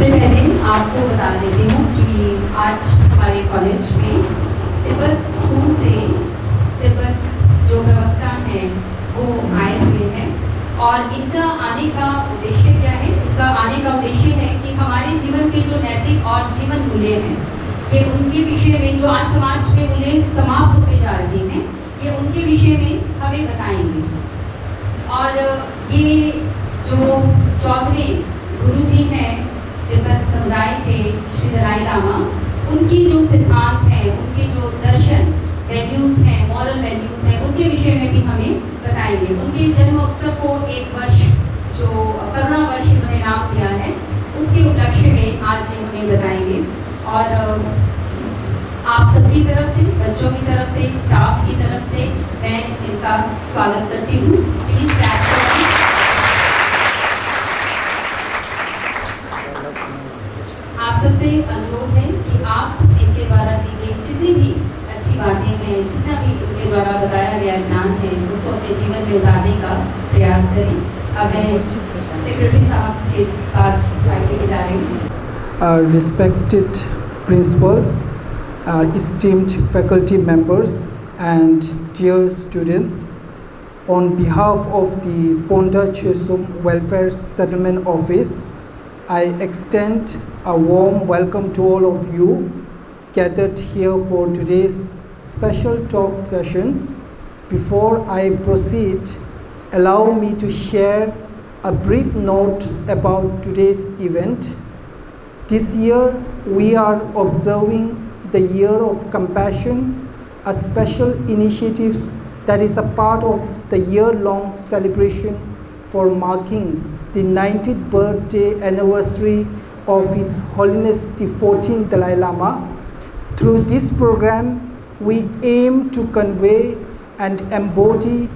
सबसे पहले आपको बता देती हूँ कि आज हमारे कॉलेज में तिब्बत स्कूल से तिब्बत जो प्रवक्ता हैं वो आए हुए हैं और इनका आने का उद्देश्य क्या है? इनका आने का उद्देश्य है कि हमारे जीवन के जो नैतिक और जीवन मूल्य हैं ये उनके विषय में, जो आज समाज में मूल्य समाप्त होते जा रहे हैं, ये उनके विषय में हमें बताएंगे। और ये जो 14वें गुरु जी हैं तिब्बत समुदाय के श्री दलाई लामा, उनकी जो सिद्धांत हैं, उनके जो दर्शन वैल्यूज़ हैं, मॉरल वैल्यूज़ हैं, उनके विषय में भी हमें बताएंगे। उनके जन्म उत्सव को एक वर्ष जो करुणा वर्ष इन्होंने नाम दिया है, उसके उपलक्ष्य में आज ये हमें बताएंगे। और आप सबकी तरफ से, बच्चों की तरफ से, स्टाफ की तरफ से मैं इनका स्वागत करती हूँ। प्लीज़ क्लैप करें। आप सबसे अनुरोध है कि आप इनके द्वारा दी गई जितनी भी अच्छी बातें हैं, जितना भी इनके द्वारा बताया गया ज्ञान है, उसको अपने जीवन में उतारने का प्रयास करें। अब मैं सेक्रेटरी साहब के पास लेके जा रही हूँ। Respected principal, esteemed faculty members and dear students, on behalf of the Ponda Chesum Welfare Settlement Office, I extend a warm welcome to all of you gathered here for today's special talk session. Before I proceed, allow me to share a brief note about today's event. This year we are observing the Year of Compassion, a special initiative that is a part of the year-long celebration for marking the 90th birthday anniversary of His Holiness the 14th Dalai Lama. Through this program, we aim to convey and embody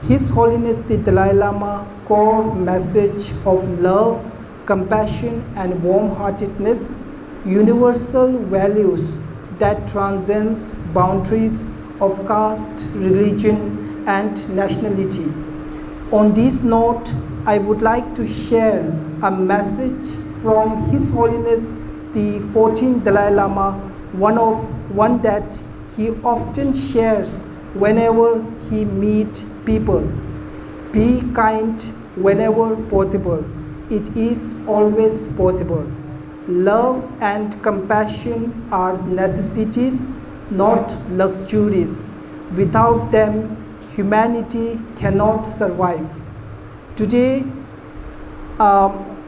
His Holiness the Dalai Lama core message of love, compassion and warm-heartedness, universal values that transcends boundaries of caste, religion and nationality. On this note, I would like to share a message from His Holiness the 14th Dalai Lama, one that he often shares whenever he meets people. Be kind whenever possible. It is always possible. Love and compassion are necessities, not luxuries. Without them, humanity cannot survive. Today,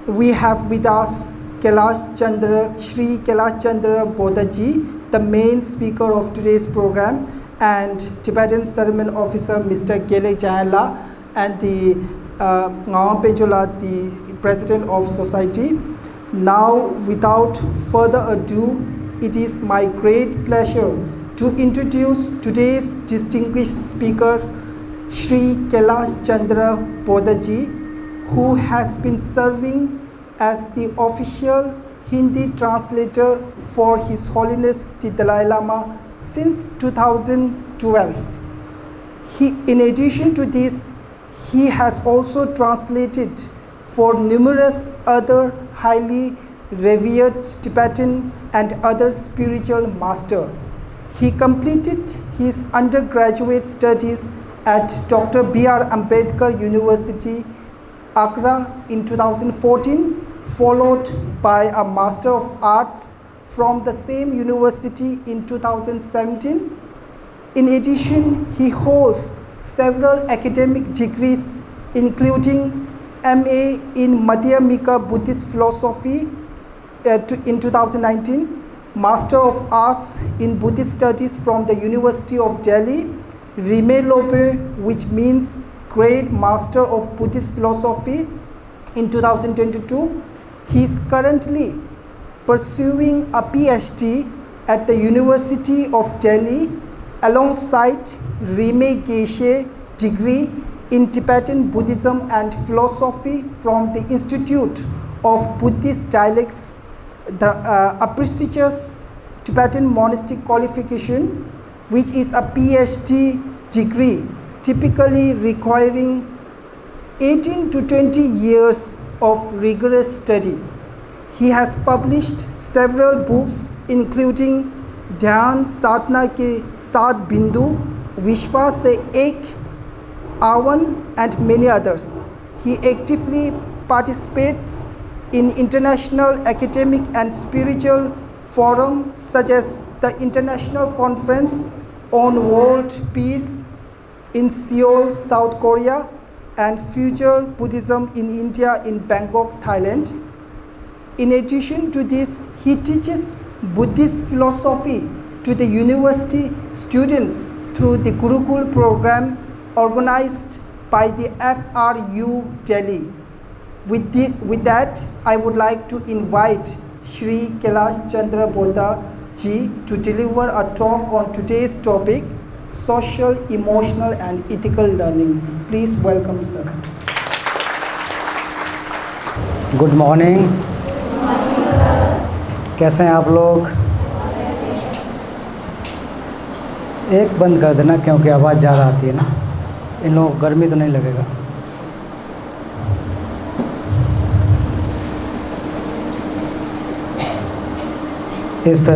we have with us Shri Kailash Chandra Bodhaji, the main speaker of today's program, and Tibetan Settlement Officer Mr. Gele Jayala, and the Ngawang Penjola, the President of Society. Now, without further ado, it is my great pleasure to introduce today's distinguished speaker, Shri Kailash Chandra Bodhaji, who has been serving as the official Hindi translator for His Holiness the Dalai Lama since 2012. In addition to this, he has also translated for numerous other highly revered Tibetan and other spiritual masters. He completed his undergraduate studies at Dr. B.R. Ambedkar University, Accra in 2014, followed by a Master of Arts from the same university in 2017. In addition, he holds several academic degrees, including MA in Madhyamika Buddhist Philosophy in 2019, Master of Arts in Buddhist Studies from the University of Delhi, Rime Lobe, which means Great Master of Buddhist Philosophy in 2022. He is currently pursuing a PhD at the University of Delhi alongside Rime Geshe degree in Tibetan Buddhism and Philosophy from the Institute of Buddhist Dialects, a prestigious Tibetan monastic qualification, which is a PhD degree typically requiring 18 to 20 years of rigorous study. He has published several books including ध्यान साधना के 7 बिंदु, विश्वास से एक आवन and many others. He actively participates in international academic and spiritual forums such as the International Conference on World Peace in Seoul, South Korea, and Future Buddhism in India in Bangkok, Thailand. In addition to this, he teaches Buddhist philosophy to the university students through the Gurukul program organized by the FRU Delhi. With that, I would like to invite Shri Kailash Chandra Bodha Ji to deliver a talk on today's topic, social, emotional and ethical learning. Please welcome, sir. Good morning. कैसे हैं आप लोग? एक बंद कर देना क्योंकि आवाज़ ज़्यादा आती है ना। इन लोगों को गर्मी तो नहीं लगेगा। इस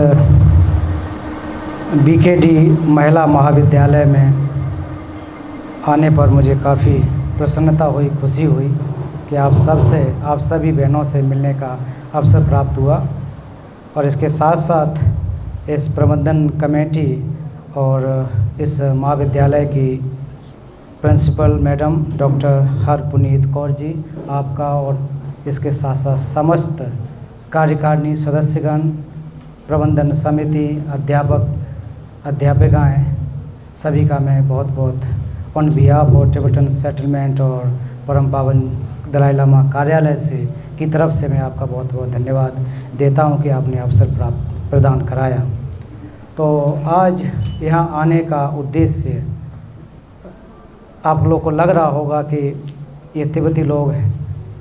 बीकेडी महिला महाविद्यालय में आने पर मुझे काफ़ी प्रसन्नता हुई, खुशी हुई कि आप सभी बहनों से मिलने का अवसर प्राप्त हुआ। और इसके साथ साथ इस प्रबंधन कमेटी और इस महाविद्यालय की principal madam doctor Harpuneet Kaur ji, आपका और इसके साथ साथ समस्त कार्यकारिणी सदस्यगण, प्रबंधन समिति, अध्यापिकाएँ, सभी का मैं बहुत बहुत ऑन बिहाफ और टिबेटन सेटलमेंट और परम पावन दलाई लामा कार्यालय से की तरफ से मैं आपका बहुत बहुत धन्यवाद देता हूं कि आपने अवसर प्रदान कराया। तो आज यहाँ आने का उद्देश्य, आप लोगों को लग रहा होगा कि ये तिब्बती लोग हैं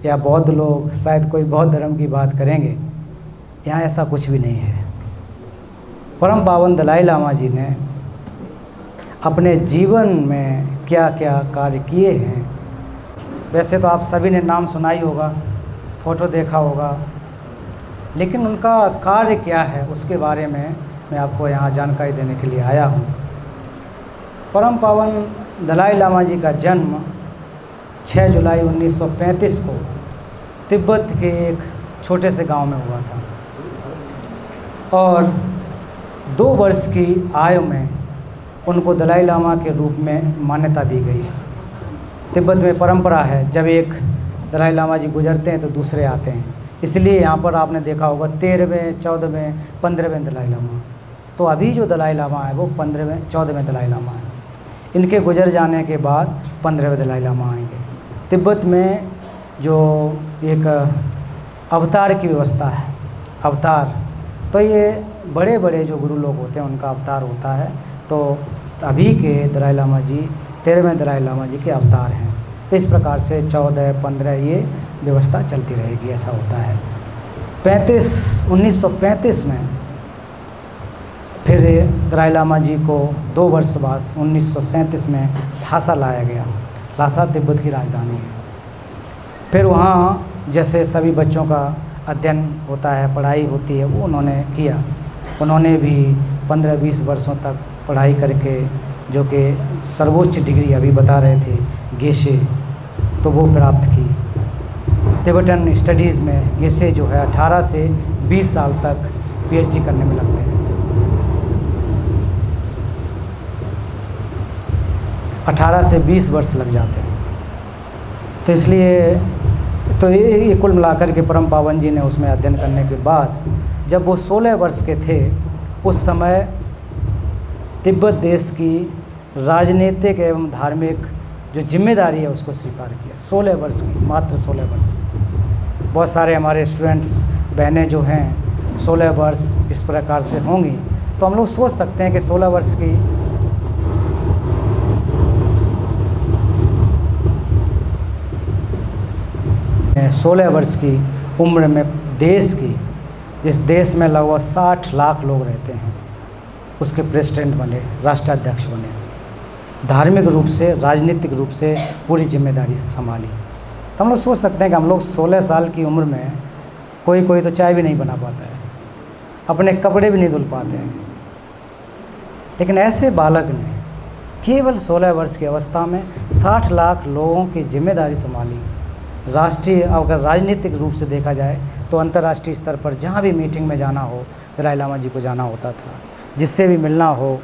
या बौद्ध लोग शायद कोई बौद्ध धर्म की बात करेंगे। यहाँ ऐसा कुछ भी नहीं है। परम पावन दलाई लामा जी ने अपने जीवन में क्या क्या कार्य किए हैं, वैसे तो आप सभी ने नाम सुना ही होगा, फ़ोटो देखा होगा, लेकिन उनका कार्य क्या है उसके बारे में मैं आपको यहाँ जानकारी देने के लिए आया हूँ। परम पावन दलाई लामा जी का जन्म 6 जुलाई 1935 को तिब्बत के एक छोटे से गांव में हुआ था और 2 वर्ष की आयु में उनको दलाई लामा के रूप में मान्यता दी गई। तिब्बत में परंपरा है, जब एक दलाई लामा जी गुजरते हैं तो दूसरे आते हैं, इसलिए यहाँ पर आपने देखा होगा 13वें, 14वें, 15वें दलाई लामा। तो अभी जो दलाई लामा है वो 15वें, 14वें दलाई लामा है। इनके गुजर जाने के बाद 15वें दलाई लामा आएंगे। तिब्बत में जो एक अवतार की व्यवस्था है, अवतार, तो ये बड़े बड़े जो गुरु लोग होते हैं उनका अवतार होता है। तो अभी के दलाई लामा जी 13वें दलाई लामा जी के अवतार हैं। तो इस प्रकार से 14, 15 ये व्यवस्था चलती रहेगी, ऐसा होता है। 1935 में फिर दलाई लामा जी को 2 वर्ष बाद 1937 में ल्हासा लाया गया। ल्हासा तिब्बत की राजधानी है। फिर वहाँ जैसे सभी बच्चों का अध्ययन होता है, पढ़ाई होती है, वो उन्होंने किया। उन्होंने भी 15-20 वर्षों तक पढ़ाई करके, जो कि सर्वोच्च डिग्री अभी बता रहे थे गेशे, तो वो प्राप्त की। तिब्बतन स्टडीज़ में गेशे जो है 18 से 20 साल तक पीएचडी करने में लगते हैं। 18 से 20 वर्ष लग जाते हैं। तो इसलिए तो ये कुल मिलाकर के परम पावन जी ने उसमें अध्ययन करने के बाद जब वो 16 वर्ष के थे, उस समय तिब्बत देश की राजनीतिक एवं धार्मिक जो जिम्मेदारी है उसको स्वीकार किया। 16 वर्ष की, मात्र 16 वर्ष की। बहुत सारे हमारे स्टूडेंट्स, बहनें जो हैं 16 वर्ष इस प्रकार से होंगी, तो हम लोग सोच सकते हैं कि 16 वर्ष की 16 वर्ष की उम्र में देश की, जिस देश में लगभग 60 लाख लोग रहते हैं, उसके प्रेसिडेंट बने, राष्ट्राध्यक्ष बने, धार्मिक रूप से, राजनीतिक रूप से पूरी जिम्मेदारी संभाली। तो हम लोग सोच सकते हैं कि हम लोग 16 साल की उम्र में कोई कोई तो चाय भी नहीं बना पाता है, अपने कपड़े भी नहीं धुल पाते हैं। लेकिन ऐसे बालक ने केवल 16 वर्ष की अवस्था में 60 लाख लोगों की जिम्मेदारी संभाली। राष्ट्रीय, अगर राजनीतिक रूप से देखा जाए तो अंतर्राष्ट्रीय स्तर पर जहाँ भी मीटिंग में जाना हो दलाई लामा जी को जाना होता था, जिससे भी मिलना हो।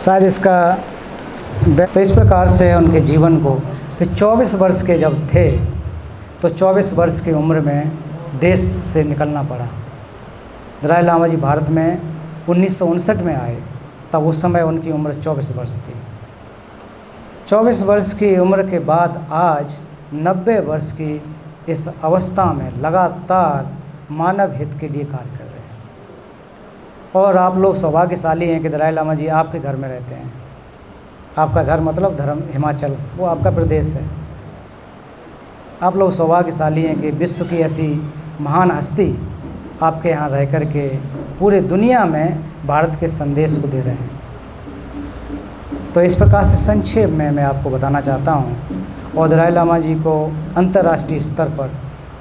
शायद इसका तो इस प्रकार से उनके जीवन को फिर 24 वर्ष के जब थे तो 24 वर्ष की उम्र में देश से निकलना पड़ा। दलाई लामा जी भारत में 1959 में आए, तब उस समय उनकी उम्र 24 वर्ष थी। 24 वर्ष की उम्र के बाद आज 90 वर्ष की इस अवस्था में लगातार मानव हित के लिए कार्य कर रहे हैं। और आप लोग सौभाग्यशाली हैं कि दलाई लामा जी आपके घर में रहते हैं। आपका घर मतलब धर्म हिमाचल, वो आपका प्रदेश है। आप लोग सौभाग्यशाली हैं कि विश्व की ऐसी महान हस्ती आपके यहाँ रह कर के पूरे दुनिया में भारत के संदेश को दे रहे हैं। तो इस प्रकार से संक्षेप में मैं आपको बताना चाहता हूँ। और दलाई लामा जी को अंतर्राष्ट्रीय स्तर पर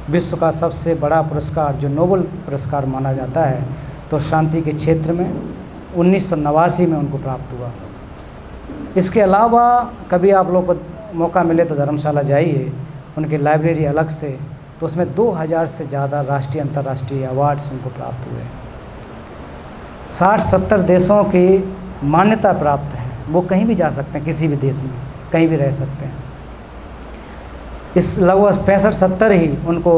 विश्व का सबसे बड़ा पुरस्कार जो नोबेल पुरस्कार माना जाता है, तो शांति के क्षेत्र में 1989 में उनको प्राप्त हुआ। इसके अलावा कभी आप लोग को मौका मिले तो धर्मशाला जाइए, उनकी लाइब्रेरी अलग से, तो उसमें 2000 से ज़्यादा राष्ट्रीय अंतर्राष्ट्रीय अवार्ड्स उनको प्राप्त हुए। 60-70 देशों की मान्यता प्राप्त है, वो कहीं भी जा सकते हैं, किसी भी देश में कहीं भी रह सकते हैं। इस लगभग 65-70 ही उनको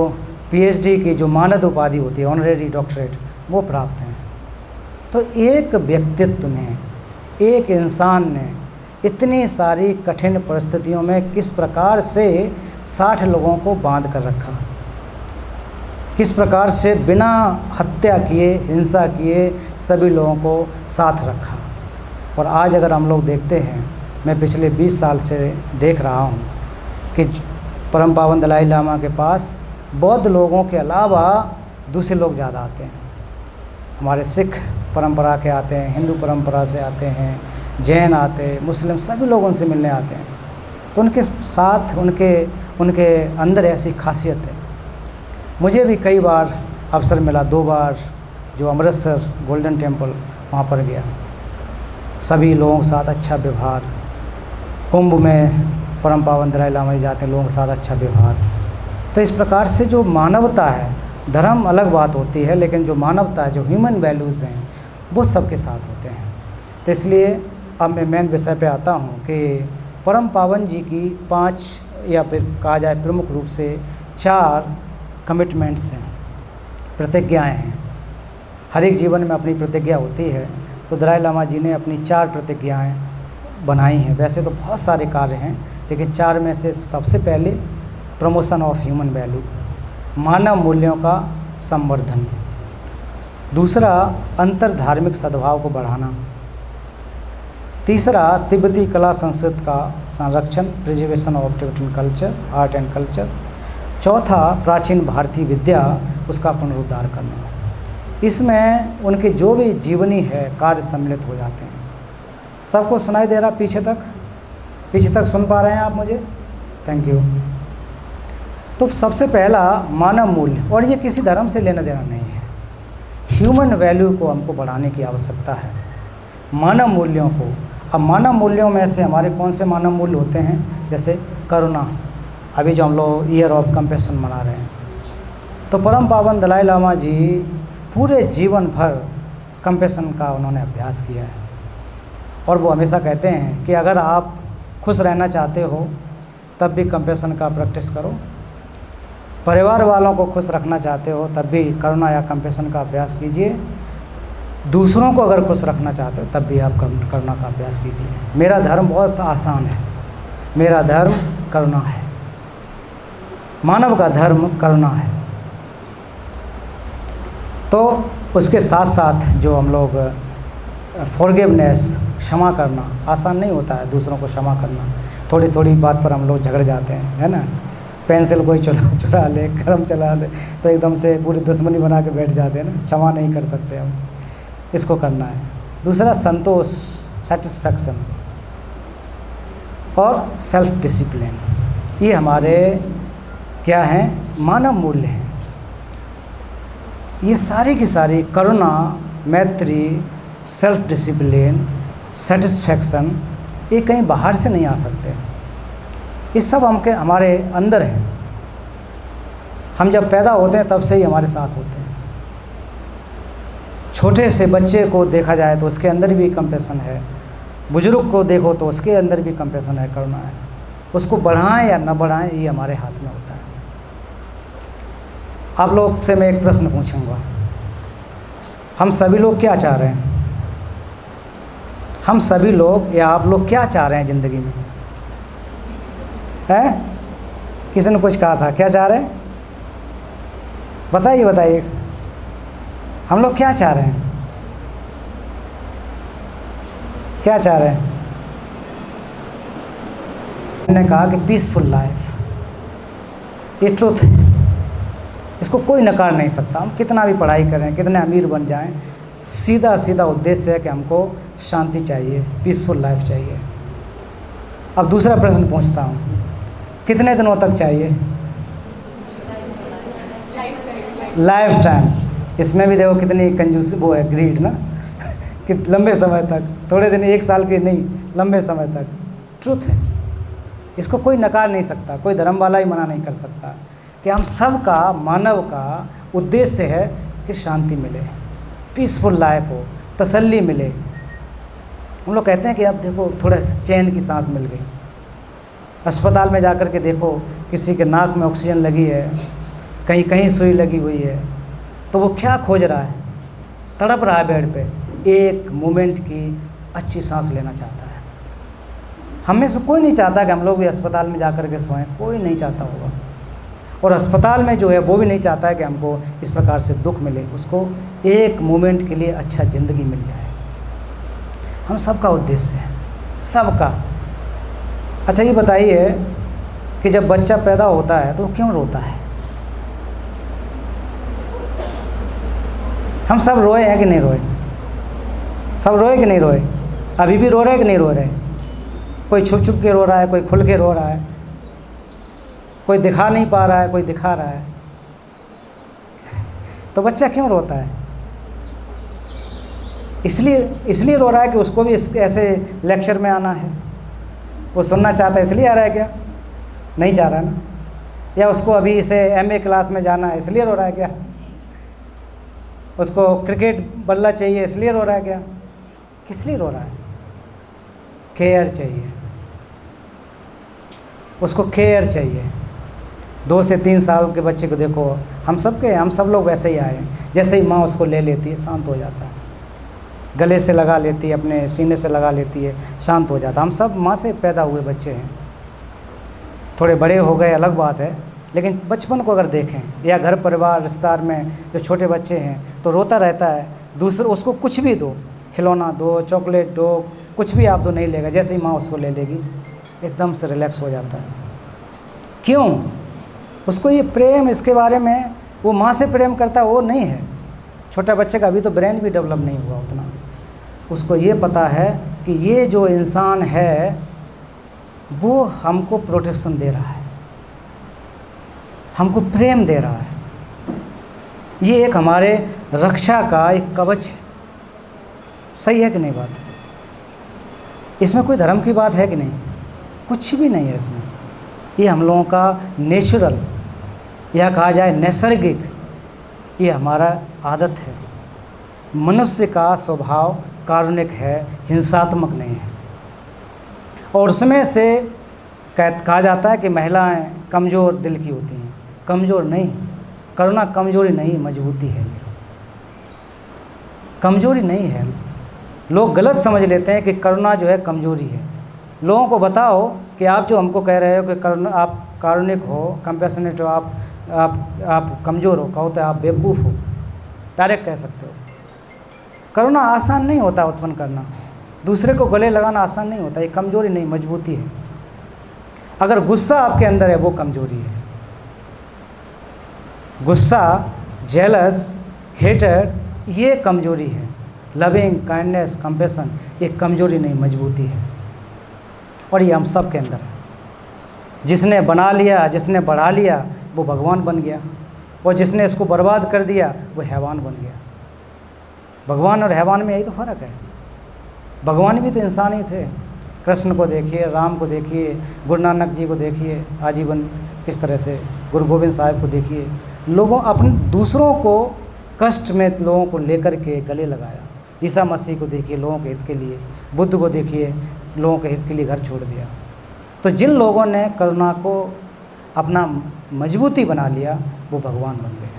PhD की जो मानद उपाधि होती है, ऑनरेरी डॉक्टरेट, वो प्राप्त हैं। तो एक व्यक्तित्व ने, एक इंसान ने इतनी सारी कठिन परिस्थितियों में किस प्रकार से 60 लोगों को बांध कर रखा, किस प्रकार से बिना हत्या किए, हिंसा किए सभी लोगों को साथ रखा। और आज अगर हम लोग देखते हैं, मैं पिछले 20 साल से देख रहा हूँ कि परम पावन दलाई लामा के पास बौद्ध लोगों के अलावा दूसरे लोग ज़्यादा आते हैं। हमारे सिख परंपरा के आते हैं, हिंदू परंपरा से आते हैं, जैन आते हैं, मुस्लिम, सभी लोग उनसे मिलने आते हैं। तो उनके साथ उनके अंदर ऐसी खासियत है। मुझे भी कई बार अवसर मिला, 2 बार जो अमृतसर गोल्डन टेम्पल वहाँ पर गया, सभी लोगों के साथ अच्छा व्यवहार। कुंभ में परम पावन दलाई लामा जी जाते हैं, लोगों के साथ अच्छा व्यवहार। तो इस प्रकार से जो मानवता है, धर्म अलग बात होती है, लेकिन जो मानवता है, जो ह्यूमन वैल्यूज़ हैं, वो सबके साथ होते हैं। तो इसलिए अब मैं मेन विषय पे आता हूँ कि परम पावन जी की 5 या फिर कहा जाए प्रमुख रूप से 4 कमिटमेंट्स हैं, प्रतिज्ञाएं हैं। हर एक जीवन में अपनी प्रतिज्ञा होती है, तो दलाई लामा जी ने अपनी 4 प्रतिज्ञाएं बनाई हैं। वैसे तो बहुत सारे कार्य हैं, लेकिन 4 में से सबसे पहले प्रमोशन ऑफ ह्यूमन वैल्यू, मानव मूल्यों का संवर्धन। दूसरा, अंतर धार्मिक सद्भाव को बढ़ाना। तीसरा, तिब्बती कला संस्कृति का संरक्षण, preservation of Tibetan culture, art and culture. चौथा, प्राचीन भारतीय विद्या, उसका पुनरुद्धार करना। इसमें उनके जो भी जीवनी है कार्य सम्मिलित हो जाते हैं। सबको सुनाई दे रहा पीछे तक सुन पा रहे हैं आप मुझे? Thank you. तो सबसे पहला मानव मूल्य, और ये किसी धर्म से लेना देना नहीं है, ह्यूमन वैल्यू को हमको बढ़ाने की आवश्यकता है, मानव मूल्यों को। अब मानव मूल्यों में से हमारे कौन से मानव मूल्य होते हैं? जैसे करुणा, अभी जो हम लोग ईयर ऑफ कंपैशन मना रहे हैं, तो परम पावन दलाई लामा जी पूरे जीवन भर कंपैशन का उन्होंने अभ्यास किया है। और वो हमेशा कहते हैं कि अगर आप खुश रहना चाहते हो तब भी कंपैशन का प्रैक्टिस करो, परिवार वालों को खुश रखना चाहते हो तब भी करुणा या कंपैशन का अभ्यास कीजिए, दूसरों को अगर खुश रखना चाहते हो तब भी आप करुणा का अभ्यास कीजिए। मेरा धर्म बहुत आसान है, मेरा धर्म करुणा है, मानव का धर्म करुणा है। तो उसके साथ साथ जो हम लोग फॉरगिवनेस, क्षमा करना, आसान नहीं होता है दूसरों को क्षमा करना। थोड़ी थोड़ी बात पर हम लोग झगड़ जाते हैं, है ना। पेंसिल कोई चुरा ले, कलम चला ले, तो एकदम से पूरी दुश्मनी बना के बैठ जाते हैं ना, क्षमा नहीं कर सकते हम, इसको करना है। दूसरा, संतोष, सेटिस्फैक्शन, और सेल्फ डिसिप्लिन, ये हमारे क्या हैं, मानव मूल्य हैं। ये सारी की सारी करुणा, मैत्री, सेल्फ डिसिप्लिन, सेटिस्फैक्शन, ये कहीं बाहर से नहीं आ सकते। ये सब हमारे अंदर है। हम जब पैदा होते हैं तब से ही हमारे साथ होते हैं। छोटे से बच्चे को देखा जाए तो उसके अंदर भी कंपैशन है, बुजुर्ग को देखो तो उसके अंदर भी कंपैशन है, करुणा है। उसको बढ़ाएं या न बढ़ाएं ये हमारे हाथ में होता है। आप लोग से मैं एक प्रश्न पूछूंगा, हम सभी लोग क्या चाह रहे हैं? हम सभी लोग या आप लोग क्या चाह रहे हैं ज़िंदगी में? हैं? किसी ने कुछ कहा था, क्या चाह रहे हैं? बताइए हम लोग क्या चाह रहे हैं? क्या चाह रहे हैं? मैंने कहा कि पीसफुल लाइफ, ये ट्रुथ है, इसको कोई नकार नहीं सकता। हम कितना भी पढ़ाई करें, कितने अमीर बन जाएं, सीधा उद्देश्य है कि हमको शांति चाहिए, पीसफुल लाइफ चाहिए। अब दूसरा प्रश्न पूछता हूँ, कितने दिनों तक चाहिए? Life time. इसमें भी देखो कितनी कंजूसी, वो है ग्रीड ना कि लंबे समय तक, थोड़े दिन, 1 साल के नहीं, लंबे समय तक। ट्रुथ है, इसको कोई नकार नहीं सकता, कोई धर्म वाला ही मना नहीं कर सकता कि हम सब का, मानव का उद्देश्य है कि शांति मिले, पीसफुल लाइफ हो, तसल्ली मिले। हम लोग कहते हैं कि अब देखो थोड़ा चैन की सांस मिल गई। अस्पताल में जाकर के देखो, किसी के नाक में ऑक्सीजन लगी है, कहीं कहीं सुई लगी हुई है, तो वो क्या खोज रहा है? तड़प रहा है बेड पे, एक मोमेंट की अच्छी सांस लेना चाहता है। हम में से कोई नहीं चाहता कि हम लोग भी अस्पताल में जाकर के सोएं, कोई नहीं चाहता होगा। और अस्पताल में जो है वो भी नहीं चाहता है कि हमको इस प्रकार से दुख मिले, उसको एक मोमेंट के लिए अच्छा ज़िंदगी मिल जाए। हम सबका उद्देश्य है, सबका। अच्छा ये बताइए कि जब बच्चा पैदा होता है तो वो क्यों रोता है? हम सब रोए हैं कि नहीं रोए? सब रोए कि नहीं रोए? अभी भी रो रहे हैं कि नहीं रो रहे? कोई छुप छुप के रो रहा है, कोई खुल के रो रहा है, कोई दिखा नहीं पा रहा है, कोई दिखा रहा है। तो बच्चा क्यों रोता है? इसलिए रो रहा है कि उसको भी ऐसे लेक्चर में आना है, वो सुनना चाहता है, इसलिए आ रहा है क्या? नहीं चाह रहा है ना? या उसको अभी इसे MA क्लास में जाना है, इसलिए रो रहा है क्या? उसको क्रिकेट बल्ला चाहिए, इसलिए रो रहा है क्या? किस लिए रो रहा है? केयर चाहिए, उसको केयर चाहिए। 2 से 3 साल के बच्चे को देखो, हम सब लोग वैसे ही आए हैं। जैसे ही माँ उसको ले लेती है, शांत हो जाता है, गले से लगा लेती है, अपने सीने से लगा लेती है, शांत हो जाता है। हम सब माँ से पैदा हुए बच्चे हैं। थोड़े बड़े हो गए अलग बात है, लेकिन बचपन को अगर देखें, या घर परिवार रिश्तेदार में जो छोटे बच्चे हैं तो रोता रहता है, दूसरे उसको कुछ भी दो, खिलौना दो, चॉकलेट दो, कुछ भी आप दो, नहीं लेगा। जैसे ही माँ उसको ले लेगी एकदम से रिलैक्स हो जाता है। क्यों? उसको ये प्रेम, इसके बारे में वो माँ से प्रेम करता है वो नहीं है। छोटा बच्चे का अभी तो ब्रेन भी डेवलप नहीं हुआ उतना। उसको ये पता है कि ये जो इंसान है वो हमको प्रोटेक्शन दे रहा है, हमको प्रेम दे रहा है, ये एक हमारे रक्षा का एक कवच है। सही है कि नहीं बात? इसमें कोई धर्म की बात है कि नहीं? कुछ भी नहीं है इसमें। ये हम लोगों का नेचुरल, या कहा जाए नैसर्गिक, ये हमारा आदत है। मनुष्य का स्वभाव कारुणिक है, हिंसात्मक नहीं है। और उसमें से कहा जाता है कि महिलाएं कमज़ोर दिल की होती हैं। कमज़ोर नहीं, करुणा कमज़ोरी नहीं, मजबूती है। कमज़ोरी नहीं है। लोग गलत समझ लेते हैं कि करुणा जो है कमज़ोरी है। लोगों को बताओ कि आप जो हमको कह रहे हो कि करुणा, आप कारुणिक हो, कंपैशनेट हो, आप कमज़ोर हो, कहो तो आप बेवकूफ़ हो, डायरेक्ट कह सकते हो। करुणा आसान नहीं होता उत्पन्न करना, दूसरे को गले लगाना आसान नहीं होता। ये कमज़ोरी नहीं, मजबूती है। अगर गुस्सा आपके अंदर है वो कमज़ोरी है। गुस्सा, जेलस, हेटेड, ये कमज़ोरी है। लविंग, काइंडनेस, कंपैशन, ये कमज़ोरी नहीं, मजबूती है। और ये हम सब के अंदर है। जिसने बना लिया, जिसने बढ़ा लिया, वो भगवान बन गया, और जिसने इसको बर्बाद कर दिया वो हैवान बन गया। भगवान और हैवान में यही तो फ़र्क है। भगवान भी तो इंसान ही थे। कृष्ण को देखिए, राम को देखिए, गुरु नानक जी को देखिए, आजीवन किस तरह से, गुरु गोविंद साहब को देखिए, लोगों अपने दूसरों को कष्ट में लोगों को लेकर के गले लगाया। ईसा मसीह को देखिए, लोगों के हित के लिए। बुद्ध को देखिए, लोगों के हित के लिए घर छोड़ दिया। तो जिन लोगों ने करुणा को अपना मजबूती बना लिया वो भगवान बन गए।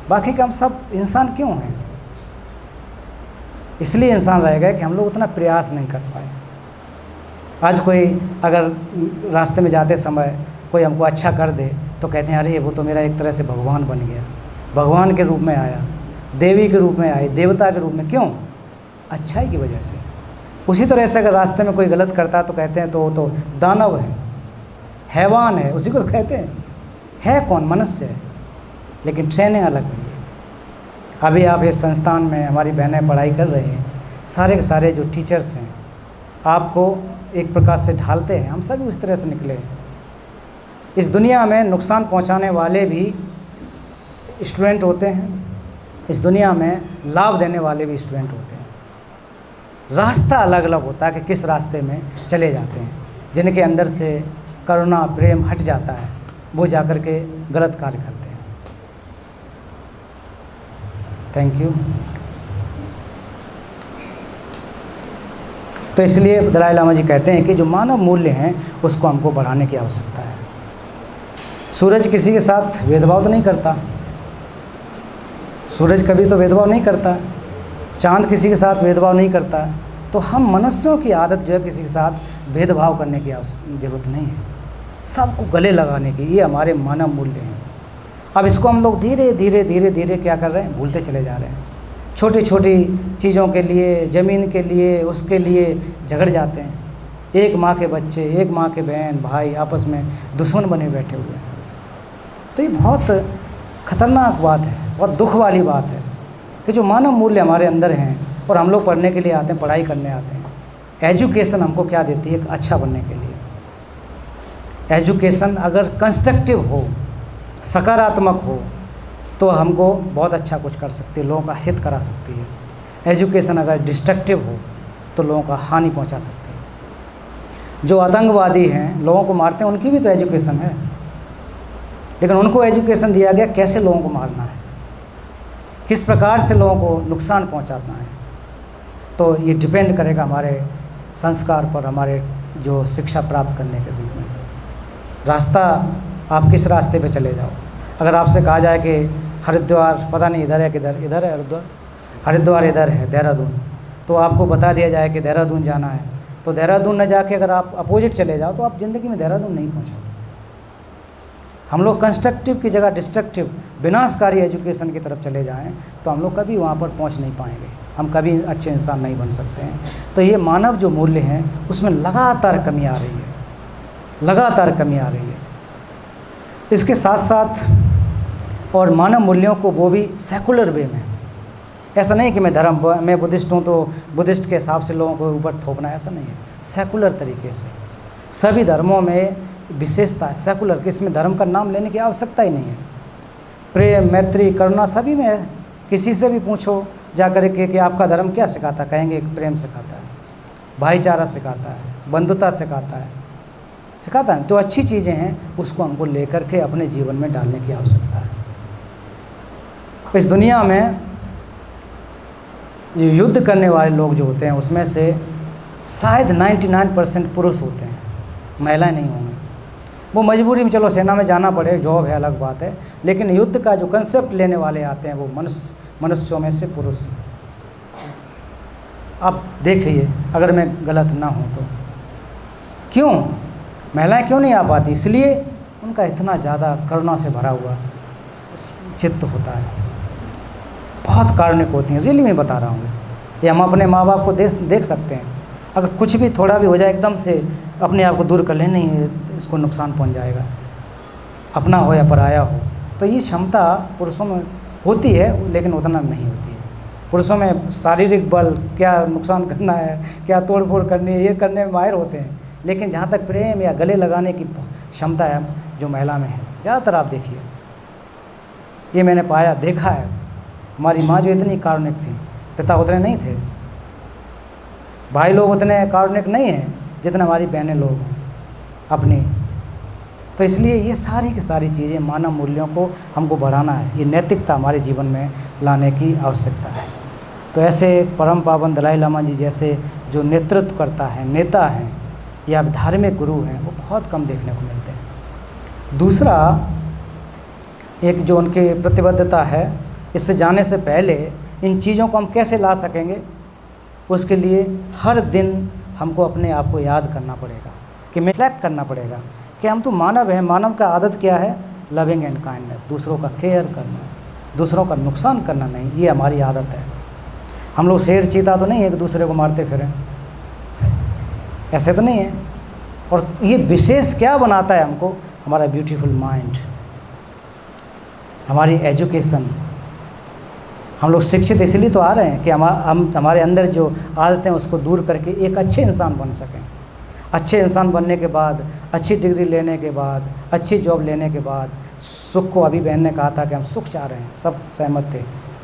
बाकी का हम सब इंसान क्यों हैं? इसलिए इंसान रह गए कि हम लोग उतना प्रयास नहीं कर पाए। आज कोई अगर रास्ते में जाते समय कोई हमको अच्छा कर दे तो कहते हैं अरे वो तो मेरा एक तरह से भगवान बन गया, भगवान के रूप में आया, देवी के रूप में आए, देवता के रूप में। क्यों? अच्छाई की वजह से। उसी तरह से अगर रास्ते में कोई गलत करता है तो कहते हैं तो वो तो दानव है, हैवान है, उसी को तो कहते हैं। है कौन? मनुष्य है, लेकिन ट्रेनिंग अलग हुई है। अभी आप इस संस्थान में हमारी बहनें पढ़ाई कर रहे हैं, सारे के सारे जो टीचर्स हैं आपको एक प्रकार से ढालते हैं। हम सभी उस तरह से निकले हैं। इस दुनिया में नुकसान पहुंचाने वाले भी स्टूडेंट होते हैं, इस दुनिया में लाभ देने वाले भी स्टूडेंट होते हैं। रास्ता अलग अलग होता है कि किस रास्ते में चले जाते हैं। जिनके अंदर से करुणा प्रेम हट जाता है वो जाकर के गलत कार्य करते हैं। Thank you. तो इसलिए दलाई लामा जी कहते हैं कि जो मानव मूल्य हैं उसको हमको बढ़ाने की आवश्यकता है। सूरज किसी के साथ भेदभाव तो नहीं करता, सूरज कभी तो भेदभाव नहीं करता, चांद किसी के साथ भेदभाव नहीं करता। तो हम मनुष्यों की आदत जो है किसी के साथ भेदभाव करने की ज़रूरत नहीं है, सबको गले लगाने की। ये हमारे मानव मूल्य हैं। अब इसको हम लोग धीरे धीरे धीरे धीरे क्या कर रहे हैं? भूलते चले जा रहे हैं। छोटी छोटी चीज़ों के लिए, ज़मीन के लिए, उसके लिए झगड़ जाते हैं। एक माँ के बच्चे, एक माँ के बहन भाई आपस में दुश्मन बने बैठे हुए हैं। तो ये बहुत ख़तरनाक बात है और दुख वाली बात है कि जो मानव मूल्य हमारे अंदर हैं और हम लोग पढ़ने के लिए आते हैं, पढ़ाई करने आते हैं। एजुकेशन हमको क्या देती है? अच्छा बनने के लिए। एजुकेशन अगर कंस्ट्रक्टिव हो, सकारात्मक हो, तो हमको बहुत अच्छा कुछ कर सकती है, लोगों का हित करा सकती है। एजुकेशन अगर डिस्ट्रक्टिव हो तो लोगों का हानि पहुंचा सकती है। जो आतंकवादी हैं, लोगों को मारते हैं, उनकी भी तो एजुकेशन है, लेकिन उनको एजुकेशन दिया गया कैसे लोगों को मारना है, किस प्रकार से लोगों को नुकसान पहुंचाना है। तो ये डिपेंड करेगा हमारे संस्कार पर, हमारे जो शिक्षा प्राप्त करने के रूप में। रास्ता आप किस रास्ते पे चले जाओ। अगर आपसे कहा जाए कि हरिद्वार पता नहीं इधर है किधर, इधर है हरिद्वार इधर है, देहरादून, तो आपको बता दिया जाए कि देहरादून जाना है, तो देहरादून न जाके अगर आप अपोजिट चले जाओ तो आप ज़िंदगी में देहरादून नहीं पहुँचोगे। हम लोग कंस्ट्रक्टिव की जगह डिस्ट्रक्टिव, विनाशकारी एजुकेशन की तरफ चले जाएं तो हम लोग कभी वहाँ पर पहुँच नहीं पाएंगे, हम कभी अच्छे इंसान नहीं बन सकते हैं। तो ये मानव जो मूल्य हैं उसमें लगातार कमी आ रही है, लगातार कमी आ रही है। इसके साथ साथ और मानव मूल्यों को वो भी सेकुलर वे में, ऐसा नहीं कि मैं बुद्धिस्ट हूँ तो बुद्धिस्ट के हिसाब से लोगों को ऊपर थोपना, ऐसा नहीं है। सेकुलर तरीके से सभी धर्मों में विशेषता है सेकुलर कि इसमें धर्म का नाम लेने की आवश्यकता ही नहीं है। प्रेम, मैत्री, करुणा सभी में है। किसी से भी पूछो जा कर के कि आपका धर्म क्या सिखाता है, कहेंगे प्रेम सिखाता है, भाईचारा सिखाता है, बंधुता सिखाता है। तो अच्छी चीज़ें हैं, उसको हमको लेकर के अपने जीवन में डालने की आवश्यकता है। इस दुनिया में जो युद्ध करने वाले लोग जो होते हैं उसमें से शायद 99% पुरुष होते हैं, महिलाएं नहीं होंगी। वो मजबूरी में चलो सेना में जाना पड़े, जॉब है, अलग बात है, लेकिन युद्ध का जो कंसेप्ट लेने वाले आते हैं वो मनुष्यों में से पुरुष हैं। आप देखिए अगर मैं गलत ना हूँ तो क्यों महिलाएं क्यों नहीं आ पाती? इसलिए उनका इतना ज़्यादा करुणा से भरा हुआ चित्त होता है। बहुत कारुणिक होती हैं, रियली मैं बता रहा हूँ। ये हम अपने माँ बाप को देख सकते हैं, अगर कुछ भी थोड़ा भी हो जाए एकदम से अपने आप को दूर कर ले, नहीं इसको नुकसान पहुंच जाएगा, अपना हो या पराया हो। तो ये क्षमता पुरुषों में होती है लेकिन उतना नहीं होती है। पुरुषों में शारीरिक बल, क्या नुकसान करना है, क्या तोड़ फोड़ करनी है, ये करने में माहिर होते हैं, लेकिन जहाँ तक प्रेम या गले लगाने की क्षमता है जो महिला में है, ज़्यादातर आप देखिए, ये मैंने पाया, देखा है। हमारी माँ जो इतनी कारुणिक थी, पिता उतने नहीं थे, भाई लोग उतने कारुणिक नहीं हैं जितने हमारी बहनें लोग हैं अपनी। तो इसलिए ये सारी की सारी चीज़ें, मानव मूल्यों को हमको बढ़ाना है, ये नैतिकता हमारे जीवन में लाने की आवश्यकता है। तो ऐसे परम पावन दलाई लामा जी जैसे जो नेतृत्व करता है, नेता हैं या धार्मिक गुरु हैं, वो बहुत कम देखने को मिलते हैं। दूसरा, एक जो उनकी प्रतिबद्धता है, इससे जाने से पहले इन चीज़ों को हम कैसे ला सकेंगे, उसके लिए हर दिन हमको अपने आप को याद करना पड़ेगा, कि रिफ्लेक्ट करना पड़ेगा कि हम तो मानव हैं। मानव का आदत क्या है? लविंग एंड काइंडनेस, दूसरों का केयर करना, दूसरों का नुकसान करना नहीं, ये हमारी आदत है। हम लोग शेर चीता तो नहीं एक दूसरे को मारते फिरें, ऐसे तो नहीं है। और ये विशेष क्या बनाता है हमको? हमारा ब्यूटीफुल माइंड, हमारी एजुकेशन। हम लोग शिक्षित इसलिए तो आ रहे हैं कि हम हमारे अंदर जो आदतें हैं उसको दूर करके एक अच्छे इंसान बन सकें। अच्छे इंसान बनने के बाद, अच्छी डिग्री लेने के बाद, अच्छी जॉब लेने के बाद, सुख को, अभी बहन ने कहा था कि हम सुख चाह रहे हैं, सब सहमत थे,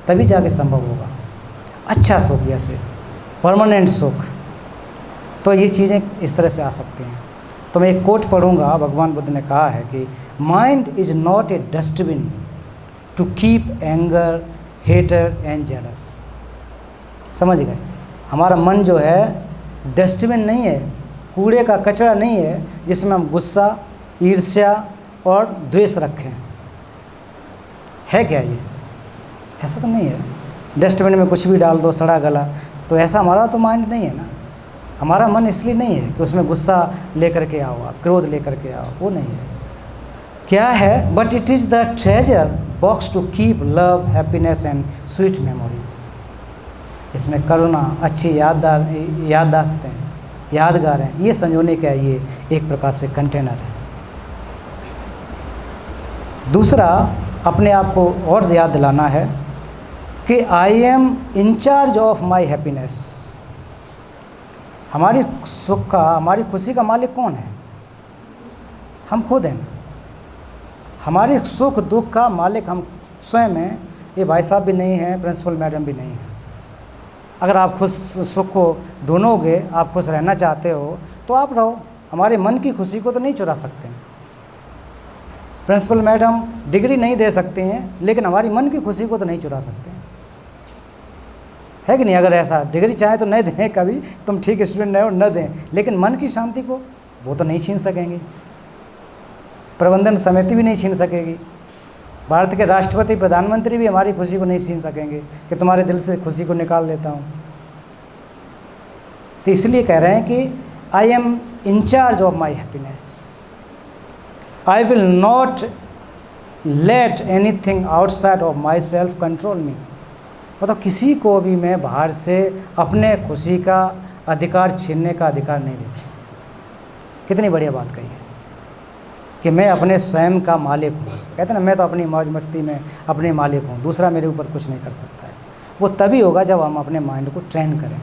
तभी जाके संभव होगा अच्छा सुख, जैसे परमानेंट सुख। तो ये चीज़ें इस तरह से आ सकती हैं। तो मैं एक कोट पढ़ूंगा, भगवान बुद्ध ने कहा है कि mind is not a dustbin to keep anger, hater and jealous. समझ गए? हमारा मन जो है डस्टबिन नहीं है, कूड़े का कचरा नहीं है जिसमें हम गुस्सा, ईर्ष्या और द्वेष रखें। है क्या ये? ऐसा तो नहीं है। डस्टबिन में कुछ भी डाल दो, सड़ा गला, तो ऐसा हमारा तो माइंड नहीं है ना। हमारा मन इसलिए नहीं है कि उसमें गुस्सा लेकर के आओ, आप क्रोध लेकर के आओ, वो नहीं है। क्या है? But it is the treasure box to keep love, happiness and sweet memories. इसमें करुणा, अच्छी याददाश्तें, यादगार हैं, ये संजोने का ये एक प्रकार से कंटेनर है। दूसरा, अपने आप को और याद दिलाना है कि I am in charge of my happiness. हमारी सुख का, हमारी खुशी का मालिक कौन है? हम खुद हैं। हमारे सुख दुख का मालिक हम स्वयं हैं। ये भाई साहब भी नहीं हैं, प्रिंसिपल मैडम भी नहीं हैं। अगर आप खुद सुख को ढूंढोगे, आप खुश रहना चाहते हो तो आप रहो। हमारे मन की खुशी को तो नहीं चुरा सकते हैं। प्रिंसिपल मैडम डिग्री नहीं दे सकते हैं, लेकिन हमारी मन की खुशी को तो नहीं चुरा सकते हैं, है कि नहीं? अगर ऐसा डिग्री चाहे तो नहीं दें, कभी तुम ठीक स्टूडेंट नहीं हो न दें, लेकिन मन की शांति को वो तो नहीं छीन सकेंगे। प्रबंधन समिति भी नहीं छीन सकेगी। भारत के राष्ट्रपति, प्रधानमंत्री भी हमारी खुशी को नहीं छीन सकेंगे कि तुम्हारे दिल से खुशी को निकाल लेता हूँ। तो इसलिए कह रहे हैं कि I am in charge of my happiness, I will not let anything outside of myself control me. मतलब किसी को भी मैं बाहर से अपने खुशी का अधिकार छीनने का अधिकार नहीं देता। कितनी बढ़िया बात कही है कि मैं अपने स्वयं का मालिक हूँ। कहते ना, मैं तो अपनी मौज मस्ती में अपने मालिक हूँ, दूसरा मेरे ऊपर कुछ नहीं कर सकता है। वो तभी होगा जब हम अपने माइंड को ट्रेन करें,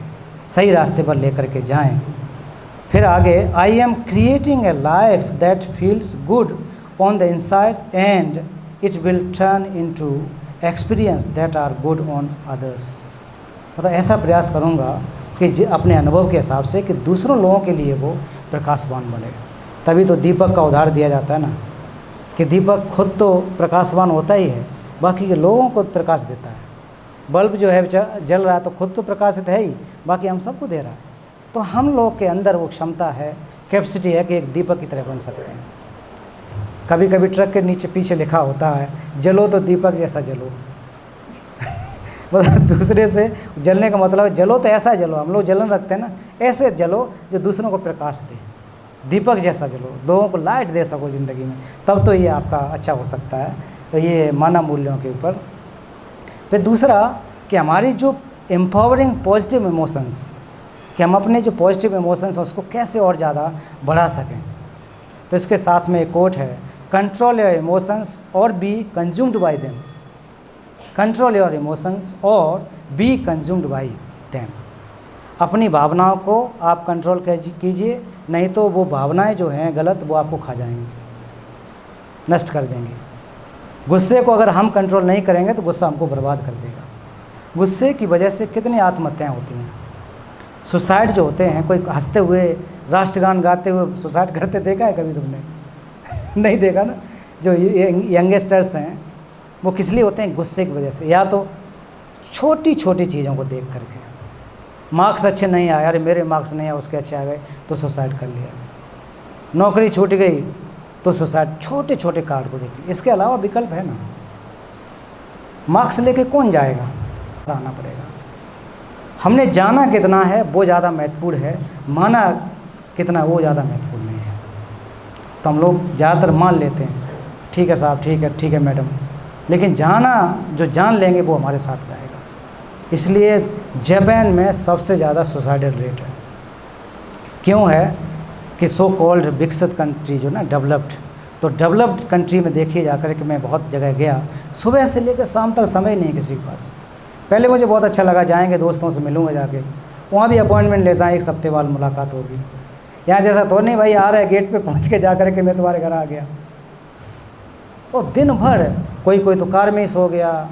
सही रास्ते पर लेकर के जाएं। फिर आगे, I am creating a life that feels good on the inside and it will turn into experience that are good on others. मतलब ऐसा प्रयास करूँगा कि अपने अनुभव के हिसाब से कि दूसरों लोगों के लिए वो प्रकाशवान बने। तभी तो दीपक का उदाहरण दिया जाता है ना, कि दीपक खुद तो प्रकाशवान होता ही है, बाकी के लोगों को प्रकाश देता है। बल्ब जो है जल रहा है तो खुद तो प्रकाशित है ही, बाकी हम सबको दे रहा है। तो हम लोग के अंदर वो क्षमता है, कैपेसिटी है कि एक दीपक की तरह बन सकते हैं। कभी कभी ट्रक के नीचे पीछे लिखा होता है, जलो तो दीपक जैसा जलो। मतलब दूसरे से जलने का मतलब जलो तो ऐसा जलो, हम लोग जलन रखते हैं ना, ऐसे जलो जो दूसरों को प्रकाश दे, दीपक जैसा जलो, लोगों को लाइट दे सको ज़िंदगी में, तब तो ये आपका अच्छा हो सकता है। तो ये मानव मूल्यों के ऊपर। फिर दूसरा कि हमारी जो एम्पावरिंग पॉजिटिव इमोशंस, कि हम अपने जो पॉजिटिव इमोशंस हैं उसको कैसे और ज़्यादा बढ़ा सकें। तो इसके साथ में एक कोट है, कंट्रोल योर इमोशंस और be consumed by them. Control your emotions और बी कंज्यूम्ड बाय देम। अपनी भावनाओं को आप कंट्रोल कीजिए, नहीं तो वो भावनाएं जो हैं गलत वो आपको खा जाएंगी, नष्ट कर देंगी। गुस्से को अगर हम कंट्रोल नहीं करेंगे तो गुस्सा हमको बर्बाद कर देगा। गुस्से की वजह से कितनी आत्महत्याएं होती हैं, सुसाइड जो होते हैं, कोई हंसते हुए राष्ट्रगान गाते हुए सुसाइड करते देखा है कभी तुमने? नहीं देखा ना। जो यंगस्टर्स हैं वो किस लिए होते हैं? गुस्से की वजह से, या तो छोटी छोटी चीज़ों को देख करके, मार्क्स अच्छे नहीं आए, अरे मेरे मार्क्स नहीं आए उसके अच्छे आ गए तो सुसाइड कर लिया, नौकरी छूट गई तो सुसाइड, छोटे छोटे कार्ड को देखिए। इसके अलावा विकल्प है ना। मार्क्स लेके कौन जाएगा? आना पड़ेगा। हमने जाना कितना है वो ज़्यादा महत्वपूर्ण है, माना कितना वो ज़्यादा महत्वपूर्ण नहीं है। तो हम लोग ज़्यादातर मान लेते हैं, ठीक है साहब, ठीक है मैडम, लेकिन जाना जो जान लेंगे वो हमारे साथ जाएगा। इसलिए जापान में सबसे ज़्यादा सुसाइडल रेट है। क्यों है कि सो कॉल्ड विकसित कंट्री जो ना डेवलप्ड, तो डेवलप्ड कंट्री में देखिए जाकर कि मैं बहुत जगह गया, सुबह से लेकर शाम तक समय नहीं किसी के पास। पहले मुझे बहुत अच्छा लगा, जाएंगे दोस्तों से मिलूंगा जाके, वहाँ भी अपॉइंटमेंट लेता है, 1 हफ्ते बाद मुलाकात होगी। यहाँ जैसा तो नहीं भाई, आ रहा है गेट पे पहुँच के जा कर के मैं तुम्हारे घर आ गया। और दिन भर कोई तो कार में ही सो गया,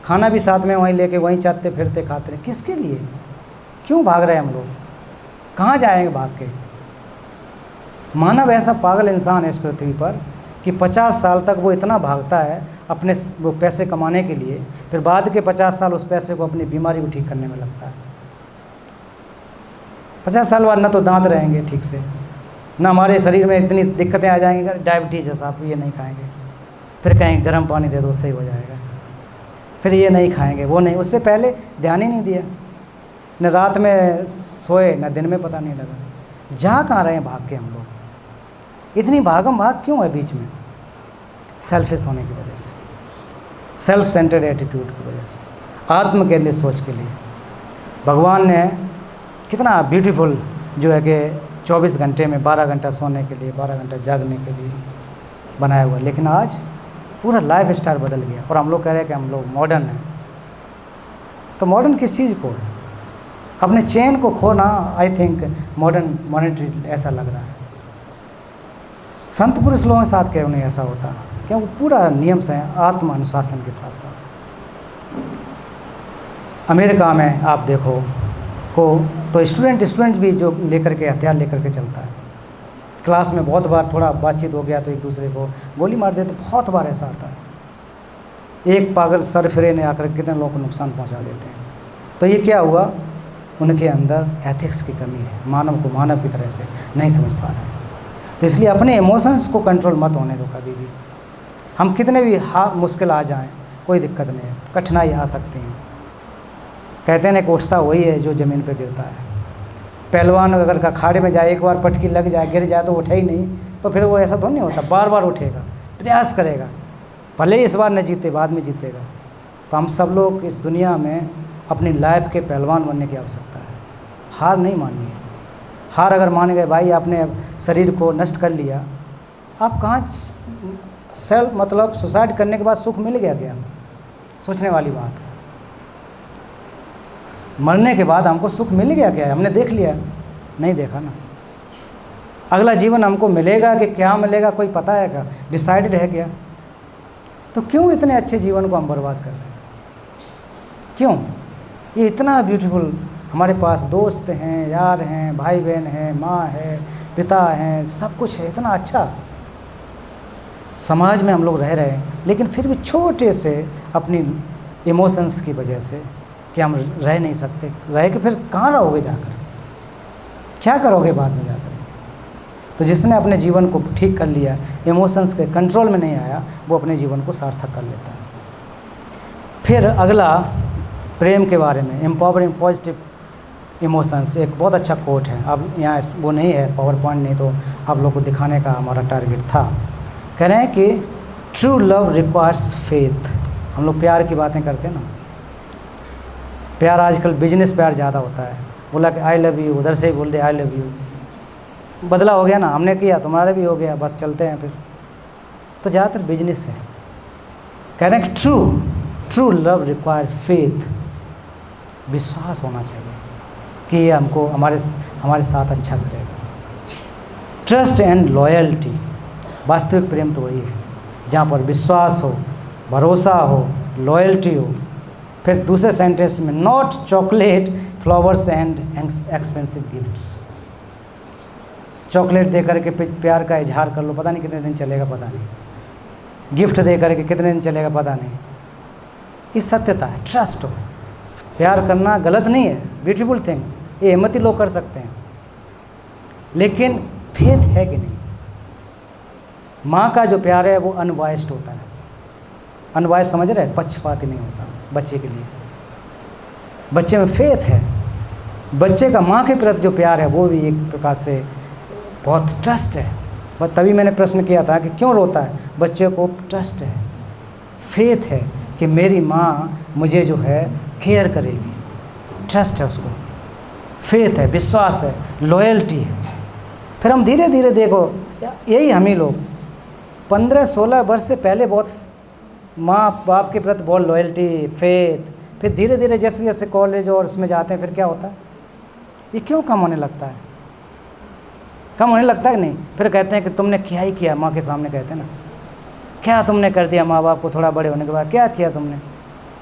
खाना भी साथ में वहीं लेके वहीं चलते फिरते खाते रहे। किसके लिए? क्यों भाग रहे हैं हम लोग? कहाँ जाएंगे भाग के? मानव ऐसा पागल इंसान है इस पृथ्वी पर कि 50 साल तक वो इतना भागता है अपने वो पैसे कमाने के लिए, फिर बाद के 50 साल उस पैसे को अपनी बीमारी को ठीक करने में लगता है। 50 साल बाद ना तो दांत रहेंगे ठीक से, ना हमारे शरीर में इतनी दिक्कतें आ जाएंगी, डायबिटीज़ है साहब, ये नहीं खाएंगे, फिर कहेंगे गर्म पानी दे दो सही हो जाएगा, फिर ये नहीं खाएंगे वो नहीं। उससे पहले ध्यान ही नहीं दिया, न रात में सोए न दिन में पता नहीं लगा। जा कहाँ रहे हैं भाग के हम लोग? इतनी भागम भाग क्यों है बीच में? सेल्फिश होने की वजह से, सेल्फ सेंटर्ड एटीट्यूड की वजह से, आत्म केंद्रित सोच के लिए। भगवान ने कितना ब्यूटीफुल जो है कि 24 घंटे में 12 घंटा सोने के लिए, 12 घंटा जागने के लिए बनाया हुआ, लेकिन आज पूरा लाइफ स्टाइल बदल गया और हम लोग कह रहे हैं कि हम लोग मॉडर्न हैं। तो मॉडर्न किस चीज़ को? अपने चेन को खोना, आई थिंक मॉडर्न मॉनिटरी ऐसा लग रहा है। संत पुरुष लोगों के साथ क्यों नहीं ऐसा होता? क्यों? वो पूरा नियम से आत्म अनुशासन के साथ साथ। अमेरिका में आप देखो तो स्टूडेंट भी जो लेकर के हथियार लेकर के चलता है। क्लास में बहुत बार थोड़ा बातचीत हो गया तो एक दूसरे को गोली मार देते, बहुत बार ऐसा आता है। एक पागल सरफिरे ने आकर कितने लोगों को नुकसान पहुंचा देते हैं। तो ये क्या हुआ? उनके अंदर एथिक्स की कमी है, मानव को मानव की तरह से नहीं समझ पा रहे हैं। तो इसलिए अपने इमोशंस को कंट्रोल मत होने दो कभी भी। हम कितने भी मुश्किल आ जाएं कोई दिक्कत नहीं है, कठिनाई आ सकती हैं। कहते हैं कि उठता वही है जो ज़मीन पे गिरता है। पहलवान अगर अखाड़े में जाए, एक बार पटकी लग जाए, गिर जाए तो उठे ही नहीं, तो फिर वो ऐसा तो नहीं होता, बार बार उठेगा, प्रयास करेगा, भले ही इस बार न जीते बाद में जीतेगा। तो हम सब लोग इस दुनिया में अपनी लाइफ के पहलवान बनने की आवश्यकता है। हार नहीं माननी है। हार अगर मान गए भाई, आपने शरीर को नष्ट कर लिया, आप कहाँ सेल्फ मतलब सुसाइड करने के बाद सुख मिल गया क्या? सोचने वाली बात है। मरने के बाद हमको सुख मिल गया क्या? हमने देख लिया? नहीं देखा ना। अगला जीवन हमको मिलेगा कि क्या मिलेगा कोई पता है क्या? डिसाइडेड है क्या? तो क्यों इतने अच्छे जीवन को हम बर्बाद कर रहे हैं? क्यों? ये इतना ब्यूटीफुल, हमारे पास दोस्त हैं, यार हैं, भाई बहन हैं, माँ है, पिता हैं, सब कुछ है, इतना अच्छा समाज में हम लोग रह रहे हैं, लेकिन फिर भी छोटे से अपनी इमोशंस की वजह से कि हम रह नहीं सकते। रह के फिर कहाँ रहोगे जाकर? क्या करोगे बाद में जाकर? तो जिसने अपने जीवन को ठीक कर लिया, इमोशंस के कंट्रोल में नहीं आया, वो अपने जीवन को सार्थक कर लेता है। फिर अगला प्रेम के बारे में, एम्पावरिंग पॉजिटिव इमोशंस, एक बहुत अच्छा कोट है। अब यहाँ वो नहीं है, पावर पॉइंट नहीं, तो आप लोग को दिखाने का हमारा टारगेट था। कह रहे हैं कि ट्रू लव रिक्वायर्स फेथ। हम लोग प्यार की बातें करते हैं ना, प्यार आजकल बिजनेस प्यार ज़्यादा होता है। बोला कि आई लव यू, उधर से ही बोल दे आई लव यू, बदला हो गया ना, हमने किया तुम्हारा भी हो गया, बस चलते हैं फिर। तो ज़्यादातर बिजनेस है। कह रहे हैं कि ट्रू लव रिक्वायर फेथ, विश्वास होना चाहिए। कि ये हमको हमारे साथ अच्छा करेगा। ट्रस्ट एंड लॉयल्टी, वास्तविक प्रेम तो वही है जहाँ पर विश्वास हो, भरोसा हो, लॉयल्टी हो। फिर दूसरे सेंटेंस में not chocolate, flowers and expensive gifts. Chocolate दे करके प्यार का इजहार कर लो, पता नहीं कितने दिन चलेगा, पता नहीं। गिफ्ट दे करके कितने दिन चलेगा, पता नहीं। ये सत्यता है, ट्रस्ट हो। प्यार करना गलत नहीं है, ब्यूटीफुल थिंग, ये हिम्मती लोग कर सकते हैं। लेकिन फेथ है कि नहीं? माँ का जो प्यार है वो अनवाइस्ड होता है। अनवाइस्ड समझ रहे हैं, पक्षपाती नहीं होता बच्चे के लिए। बच्चे में फेथ है, बच्चे का माँ के प्रति जो प्यार है वो भी एक प्रकार से बहुत ट्रस्ट है। बस तभी मैंने प्रश्न किया था कि क्यों रोता है। बच्चे को ट्रस्ट है, फेथ है कि मेरी माँ मुझे जो है केयर करेगी, ट्रस्ट है उसको, फेथ है, विश्वास है, लॉयल्टी है। फिर हम धीरे धीरे देखो, यही हम ही लोग 15-16 वर्ष से पहले बहुत माँ बाप के प्रति बहुत लॉयल्टी, फेथ। फिर धीरे धीरे जैसे जैसे कॉलेज और उसमें जाते हैं, फिर क्या होता है, ये क्यों कम होने लगता है? कम होने लगता है कि नहीं? फिर कहते हैं कि तुमने क्या ही किया, माँ के सामने कहते हैं ना, क्या तुमने कर दिया माँ बाप को थोड़ा बड़े होने के बाद, क्या किया तुमने,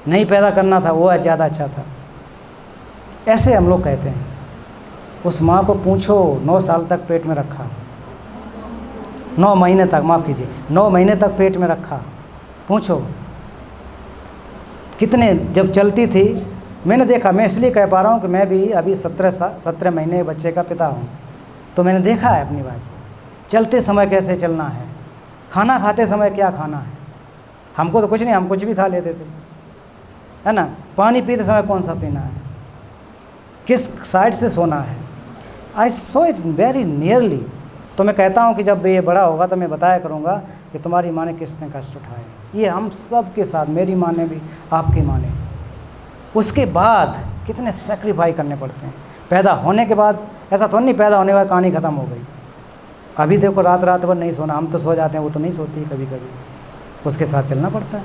नहीं पैदा करना था, वो ज़्यादा अच्छा था। ऐसे हम लोग कहते हैं। उस माँ को पूछो, 9 साल तक पेट में रखा, 9 महीने तक, माफ़ कीजिए, 9 महीने तक पेट में रखा, पूछो कितने, जब चलती थी, मैंने देखा, मैं इसलिए कह पा रहा हूँ कि मैं भी अभी 17 महीने के बच्चे का पिता हूँ, तो मैंने देखा है अपनी बात, चलते समय कैसे चलना है, खाना खाते समय क्या खाना है। हमको तो कुछ नहीं, हम कुछ भी खा लेते थे, है ना। पानी पीते समय कौन सा पीना है, किस साइड से सोना है। आई सो इट वेरी नियरली। तो मैं कहता हूँ कि जब ये बड़ा होगा तो मैं बताया करूँगा कि तुम्हारी माँ ने किसने कष्ट उठाए। ये हम सब के साथ, मेरी माँ ने भी, आपकी माँ ने। उसके बाद कितने सेक्रीफाइस करने पड़ते हैं। पैदा होने के बाद ऐसा तो नहीं, पैदा होने के बाद कहानी ख़त्म हो गई। अभी देखो रात रात भर नहीं सोना, हम तो सो जाते हैं, वो तो नहीं सोती है कभी कभी, उसके साथ चलना पड़ता है।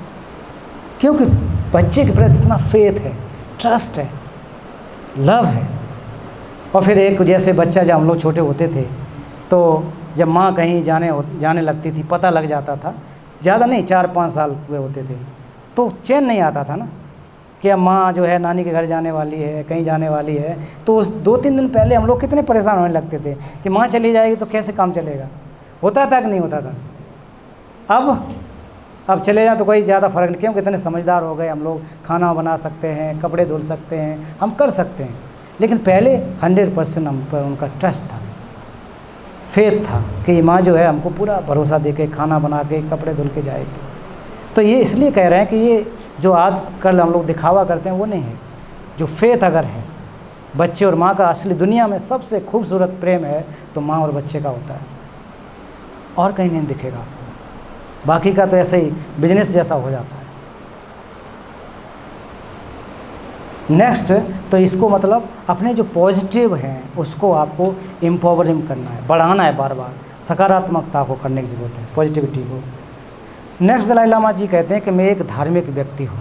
क्योंकि बच्चे के प्रति इतना फेथ है, ट्रस्ट है, लव है। और फिर एक जैसे बच्चा, जब हम लोग छोटे होते थे तो जब माँ कहीं जाने लगती थी, पता लग जाता था, ज़्यादा नहीं 4-5 साल हुए होते थे, तो चैन नहीं आता था ना कि अब माँ जो है नानी के घर जाने वाली है, कहीं जाने वाली है। तो उस 2-3 दिन पहले हम लोग कितने परेशान होने लगते थे कि माँ चली जाएगी तो कैसे काम चलेगा। होता था कि नहीं होता था? अब चले जाएँ तो कोई ज़्यादा फ़र्क नहीं, क्योंकि इतने समझदार हो गए हम लोग, खाना बना सकते हैं, कपड़े धुल सकते हैं, हम कर सकते हैं। लेकिन पहले 100% हम पर उनका ट्रस्ट था, फेथ था कि ये माँ जो है हमको पूरा भरोसा दे के खाना बना के कपड़े धुल के जाएगी। तो ये इसलिए कह रहे हैं कि ये जो आजकल हम लोग दिखावा करते हैं वो नहीं है। जो फेथ अगर है, बच्चे और माँ का असली दुनिया में सबसे खूबसूरत प्रेम है तो माँ और बच्चे का होता है, और कहीं नहीं दिखेगा आपको। बाकी का तो ऐसे ही बिजनेस जैसा हो जाता है। नेक्स्ट, तो इसको मतलब अपने जो पॉजिटिव हैं उसको आपको एम्पावरिंग करना है, बढ़ाना है, बार बार सकारात्मकता को करने की ज़रूरत है, पॉजिटिविटी को। नेक्स्ट दलाई लामा जी कहते हैं कि मैं एक धार्मिक व्यक्ति हूँ,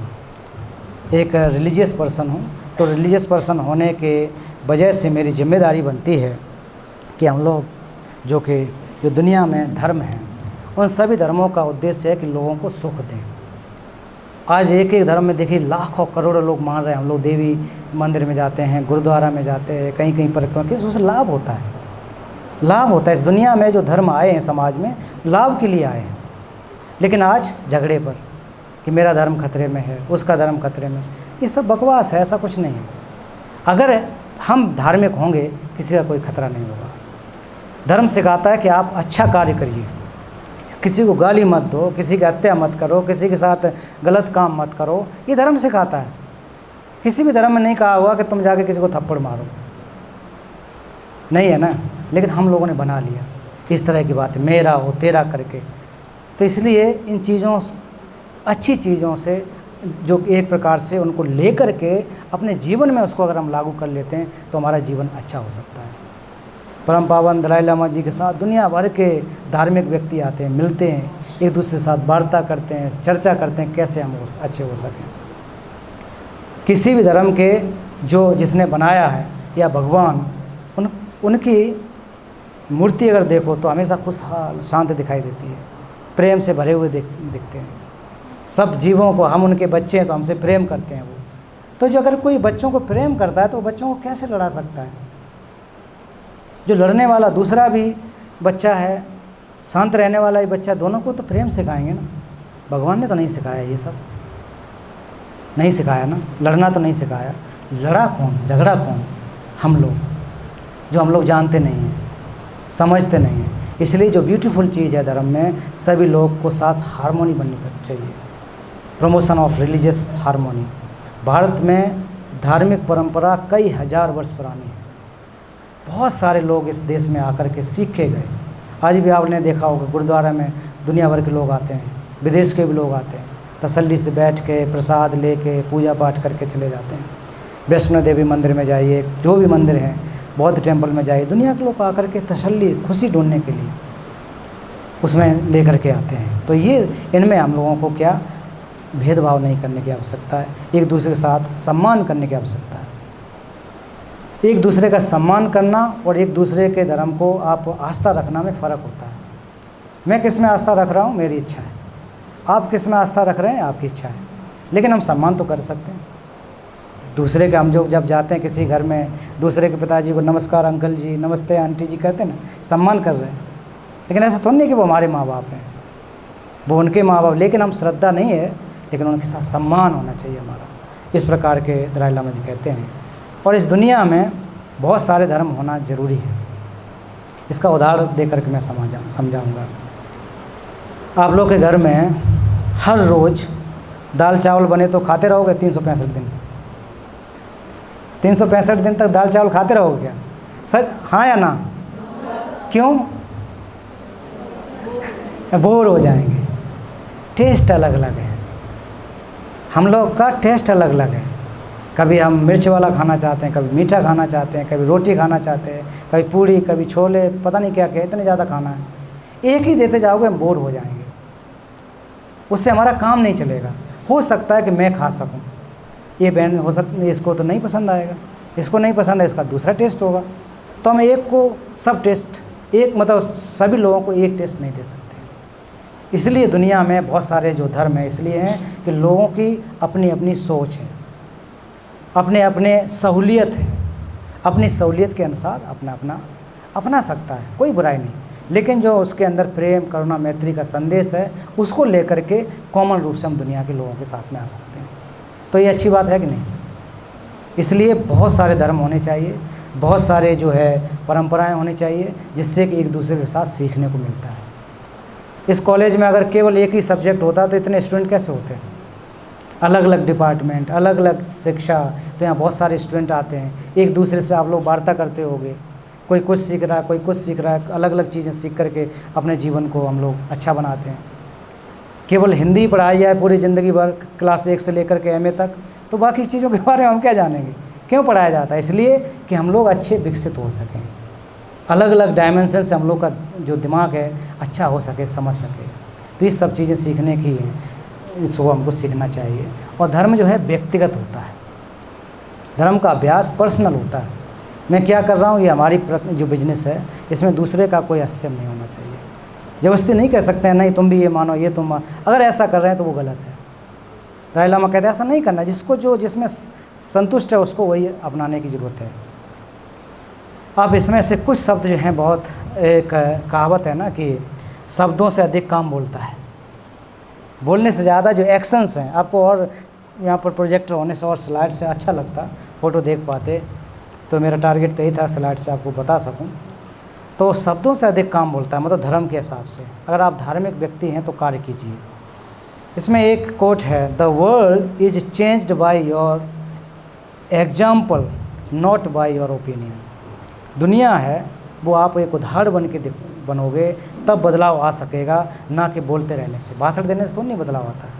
एक रिलीजियस पर्सन हूँ। तो रिलीजियस पर्सन होने के वजह से मेरी जिम्मेदारी बनती है कि हम लोग जो दुनिया में धर्म हैं, उन सभी धर्मों का उद्देश्य है कि लोगों को सुख दें। आज एक एक धर्म में देखिए लाखों करोड़ों लोग मान रहे हैं। हम लोग देवी मंदिर में जाते हैं, गुरुद्वारा में जाते हैं, कहीं कहीं पर, क्योंकि उससे लाभ होता है, लाभ होता है। इस दुनिया में जो धर्म आए हैं समाज में, लाभ के लिए आए हैं। लेकिन आज झगड़े पर कि मेरा धर्म खतरे में है, उसका धर्म खतरे में, ये सब बकवास है, ऐसा कुछ नहीं है। अगर हम धार्मिक होंगे किसी का कोई खतरा नहीं होगा। धर्म सिखाता है कि आप अच्छा कार्य करिए, किसी को गाली मत दो, किसी की हत्या मत करो, किसी के साथ गलत काम मत करो, ये धर्म सिखाता है। किसी भी धर्म में नहीं कहा हुआ कि तुम जाके किसी को थप्पड़ मारो, नहीं है ना। लेकिन हम लोगों ने बना लिया इस तरह की बात, मेरा हो तेरा करके। तो इसलिए इन चीज़ों, अच्छी चीज़ों से जो एक प्रकार से उनको ले कर के अपने जीवन में उसको अगर हम लागू कर लेते हैं तो हमारा जीवन अच्छा हो सकता है। परम पावन दलाई लामा जी के साथ दुनिया भर के धार्मिक व्यक्ति आते हैं, मिलते हैं, एक दूसरे के साथ वार्ता करते हैं, चर्चा करते हैं कैसे हम अच्छे हो सकें। किसी भी धर्म के जिसने बनाया है या भगवान, उनकी मूर्ति अगर देखो तो हमेशा खुशहाल शांत दिखाई देती है, प्रेम से भरे हुए दिखते हैं। सब जीवों को, हम उनके बच्चे हैं तो हमसे प्रेम करते हैं वो। तो जो अगर कोई बच्चों को प्रेम करता है तो बच्चों को कैसे लड़ा सकता है? जो लड़ने वाला दूसरा भी बच्चा है, शांत रहने वाला भी बच्चा, दोनों को तो प्रेम सिखाएंगे ना। भगवान ने तो नहीं सिखाया, ये सब नहीं सिखाया ना, लड़ना तो नहीं सिखाया। लड़ा कौन, झगड़ा कौन? हम लोग, जो हम लोग जानते नहीं हैं, समझते नहीं हैं। इसलिए जो ब्यूटीफुल चीज़ है धर्म में, सभी लोग को साथ हारमोनी बननी चाहिए, promotion of religious harmony. Bharat में धार्मिक परंपरा कई हज़ार वर्ष पुरानी है। बहुत सारे लोग इस देश में आकर के सीख के गए। आज भी आपने देखा होगा गुरुद्वारा में दुनिया भर के लोग आते हैं, विदेश के भी लोग आते हैं, तसल्ली से बैठ के प्रसाद लेके पूजा पाठ करके चले जाते हैं। वैष्णो देवी मंदिर में जाइए, जो भी मंदिर हैं, बौद्ध टेम्पल में जाइए, दुनिया के लोग आकर के तसल्ली, खुशी ढूंढने के लिए उसमें लेकर के आते हैं। तो ये इनमें हम लोगों को क्या भेदभाव नहीं करने की आवश्यकता है, एक दूसरे के साथ सम्मान करने की आवश्यकता है। एक दूसरे का सम्मान करना और एक दूसरे के धर्म को आप आस्था रखना में फ़र्क होता है। मैं किस में आस्था रख रहा हूँ, मेरी इच्छा है। आप किस में आस्था रख रहे हैं, आपकी इच्छा है। लेकिन हम सम्मान तो कर सकते हैं दूसरे के। हम जो जब जाते हैं किसी घर में, दूसरे के पिताजी को नमस्कार अंकल जी, नमस्ते आंटी जी कहते हैं ना, सम्मान कर रहे हैं। लेकिन ऐसा तो नहीं कि वो हमारे माँ बाप हैं, वो उनके माँ बाप, लेकिन हम श्रद्धा नहीं है, लेकिन उनके साथ सम्मान होना चाहिए हमारा। इस प्रकार के दलाई लामा जी कहते हैं। और इस दुनिया में बहुत सारे धर्म होना ज़रूरी है। इसका उदाहरण दे करके मैं समझाऊँगा। आप लोग के घर में हर रोज़ दाल चावल बने तो खाते रहोगे 365 दिन? 365 दिन तक दाल चावल खाते रहोगे क्या? सच, हाँ या ना? क्यों? बोर हो जाएंगे। टेस्ट अलग अलग है, हम लोग का टेस्ट अलग अलग है। कभी हम मिर्च वाला खाना चाहते हैं, कभी मीठा खाना चाहते हैं, कभी रोटी खाना चाहते हैं, कभी पूड़ी, कभी छोले, पता नहीं क्या क्या, इतने ज़्यादा खाना है। एक ही देते जाओगे हम बोर हो जाएंगे, उससे हमारा काम नहीं चलेगा। हो सकता है कि मैं खा सकूं, ये बहन हो सकता है इसको तो नहीं पसंद आएगा, इसको नहीं पसंद है, इसका दूसरा टेस्ट होगा। तो हम एक को सब टेस्ट, एक मतलब सभी लोगों को एक टेस्ट नहीं दे सकते। इसलिए दुनिया में बहुत सारे जो धर्म है इसलिए हैं कि लोगों की अपनी अपनी सोच है, अपने अपने सहूलियत है, अपनी सहूलियत के अनुसार अपना सकता है, कोई बुराई नहीं। लेकिन जो उसके अंदर प्रेम, करुणा, मैत्री का संदेश है, उसको लेकर के कॉमन रूप से हम दुनिया के लोगों के साथ में आ सकते हैं। तो ये अच्छी बात है कि नहीं? इसलिए बहुत सारे धर्म होने चाहिए, बहुत सारे जो है परंपराएं होनी चाहिए, जिससे कि एक दूसरे के साथ सीखने को मिलता है। इस कॉलेज में अगर केवल एक ही सब्जेक्ट होता तो इतने स्टूडेंट कैसे होते? अलग अलग डिपार्टमेंट, अलग अलग शिक्षा, तो यहाँ बहुत सारे स्टूडेंट आते हैं, एक दूसरे से आप लोग वार्ता करते होगे, कोई कुछ सीख रहा है, कोई कुछ सीख रहा है, अलग अलग चीज़ें सीख करके अपने जीवन को हम लोग अच्छा बनाते हैं। केवल हिंदी पढ़ाई जाए पूरी ज़िंदगी भर, क्लास 1 से लेकर के MA तक, तो बाकी चीज़ों के बारे में हम क्या जानेंगे? क्यों पढ़ाया जाता है? इसलिए कि हम लोग अच्छे विकसित हो सकें, अलग अलग डायमेंशन से हम लोग का जो दिमाग है अच्छा हो सके, समझ सके। तो ये सब चीज़ें सीखने की हैं, इसको हमको सीखना चाहिए। और धर्म जो है व्यक्तिगत होता है, धर्म का अभ्यास पर्सनल होता है। मैं क्या कर रहा हूँ, ये हमारी जो बिजनेस है, इसमें दूसरे का कोई हस्तक्षेप नहीं होना चाहिए। जबरदस्ती नहीं कह सकते हैं नहीं तुम भी ये मानो, ये तुम मानो। अगर ऐसा कर रहे हैं तो वो गलत है। दलाई लामा कहते हैं ऐसा नहीं करना, जिसमें संतुष्ट है उसको वही अपनाने की ज़रूरत है। अब इसमें से कुछ शब्द जो हैं, बहुत एक कहावत है ना कि शब्दों से अधिक काम बोलता है, बोलने से ज़्यादा जो एक्शंस हैं। आपको और यहाँ पर प्रोजेक्टर होने से और स्लाइड से अच्छा लगता, फ़ोटो देख पाते, तो मेरा टारगेट तो यही था स्लाइड से आपको बता सकूं। तो शब्दों से अधिक काम बोलता है, मतलब धर्म के हिसाब से। अगर आप धार्मिक व्यक्ति हैं तो कार्य कीजिए। इसमें एक कोट है, the world is changed by your example not by your opinion. दुनिया है वो आप एक उदाहरण बन के बनोगे तब बदलाव आ सकेगा, ना कि बोलते रहने से। भाषण देने से तो नहीं बदलाव आता है।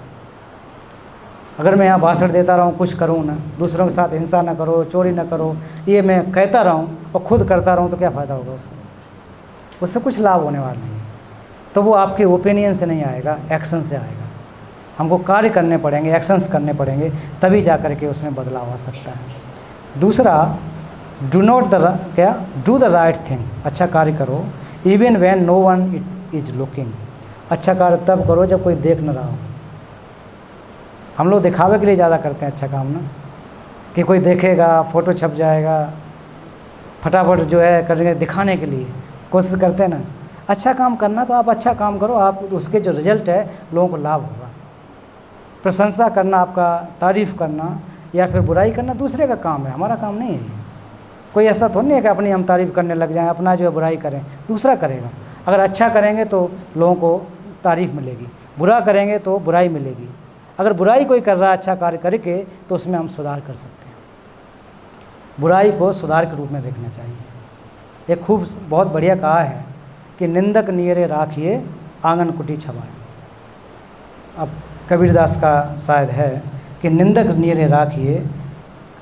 अगर मैं यहाँ भाषण देता रहूँ, कुछ करूँ ना, दूसरों के साथ हिंसा ना करो, चोरी ना करो, ये मैं कहता रहूँ और खुद करता रहूँ, तो क्या फ़ायदा होगा उससे कुछ लाभ होने वाला नहीं है। तो वो आपके ओपिनियन से नहीं आएगा, एक्शन से आएगा। हमको कार्य करने पड़ेंगे, एक्शंस करने पड़ेंगे, तभी जा कर के उसमें बदलाव आ सकता है। दूसरा, डू द राइट थिंग, अच्छा कार्य करो, even when no one it is looking, अच्छा कार्य तब करो जब कोई देख न रहा हो। हम लोग दिखावे के लिए ज़्यादा करते हैं अच्छा काम ना, कि कोई देखेगा, फ़ोटो छप जाएगा, फटाफट जो है करेंगे दिखाने के लिए कोशिश करते हैं ना। अच्छा काम करना तो आप अच्छा काम करो, आप उसके जो रिजल्ट है लोगों को लाभ होगा। प्रशंसा करना, आपका तारीफ़ करना या फिर बुराई करना दूसरे का काम है, हमारा काम नहीं है। कोई ऐसा थोड़ी नहीं है कि अपनी हम तारीफ़ करने लग जाएं, अपना जो है बुराई करें, दूसरा करेगा। अगर अच्छा करेंगे तो लोगों को तारीफ़ मिलेगी, बुरा करेंगे तो बुराई मिलेगी। अगर बुराई कोई कर रहा है अच्छा कार्य करके तो उसमें हम सुधार कर सकते हैं। बुराई को सुधार के रूप में देखना चाहिए। एक खूब बहुत बढ़िया कहा है कि निंदक नियरे राखिए आंगन कुटी छवाए। अब कबीरदास का शायद है कि निंदक नियरे राखिए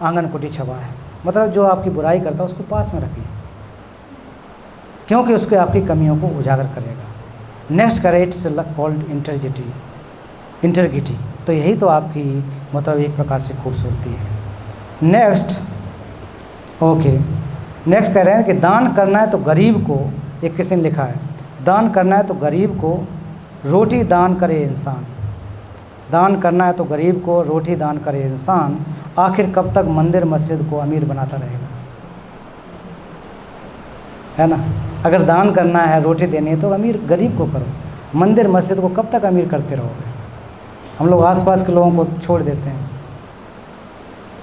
आंगन कुटी छवाए, मतलब जो आपकी बुराई करता है उसको पास में रखिए, क्योंकि उसके आपकी कमियों को उजागर करेगा। नेक्स्ट करे इट्स कॉल्ड इंटरगिटी, तो यही तो आपकी मतलब एक प्रकार से खूबसूरती है। नेक्स्ट कह रहे हैं कि दान करना है तो गरीब को, एक किसी ने लिखा है, दान करना है तो गरीब को रोटी दान करे इंसान, दान करना है तो गरीब को रोटी दान करे इंसान, आखिर कब तक मंदिर मस्जिद को अमीर बनाता रहेगा, है ना। अगर दान करना है, रोटी देनी है तो अमीर गरीब को करो, मंदिर मस्जिद को कब तक अमीर करते रहोगे। हम लोग आसपास के लोगों को छोड़ देते हैं।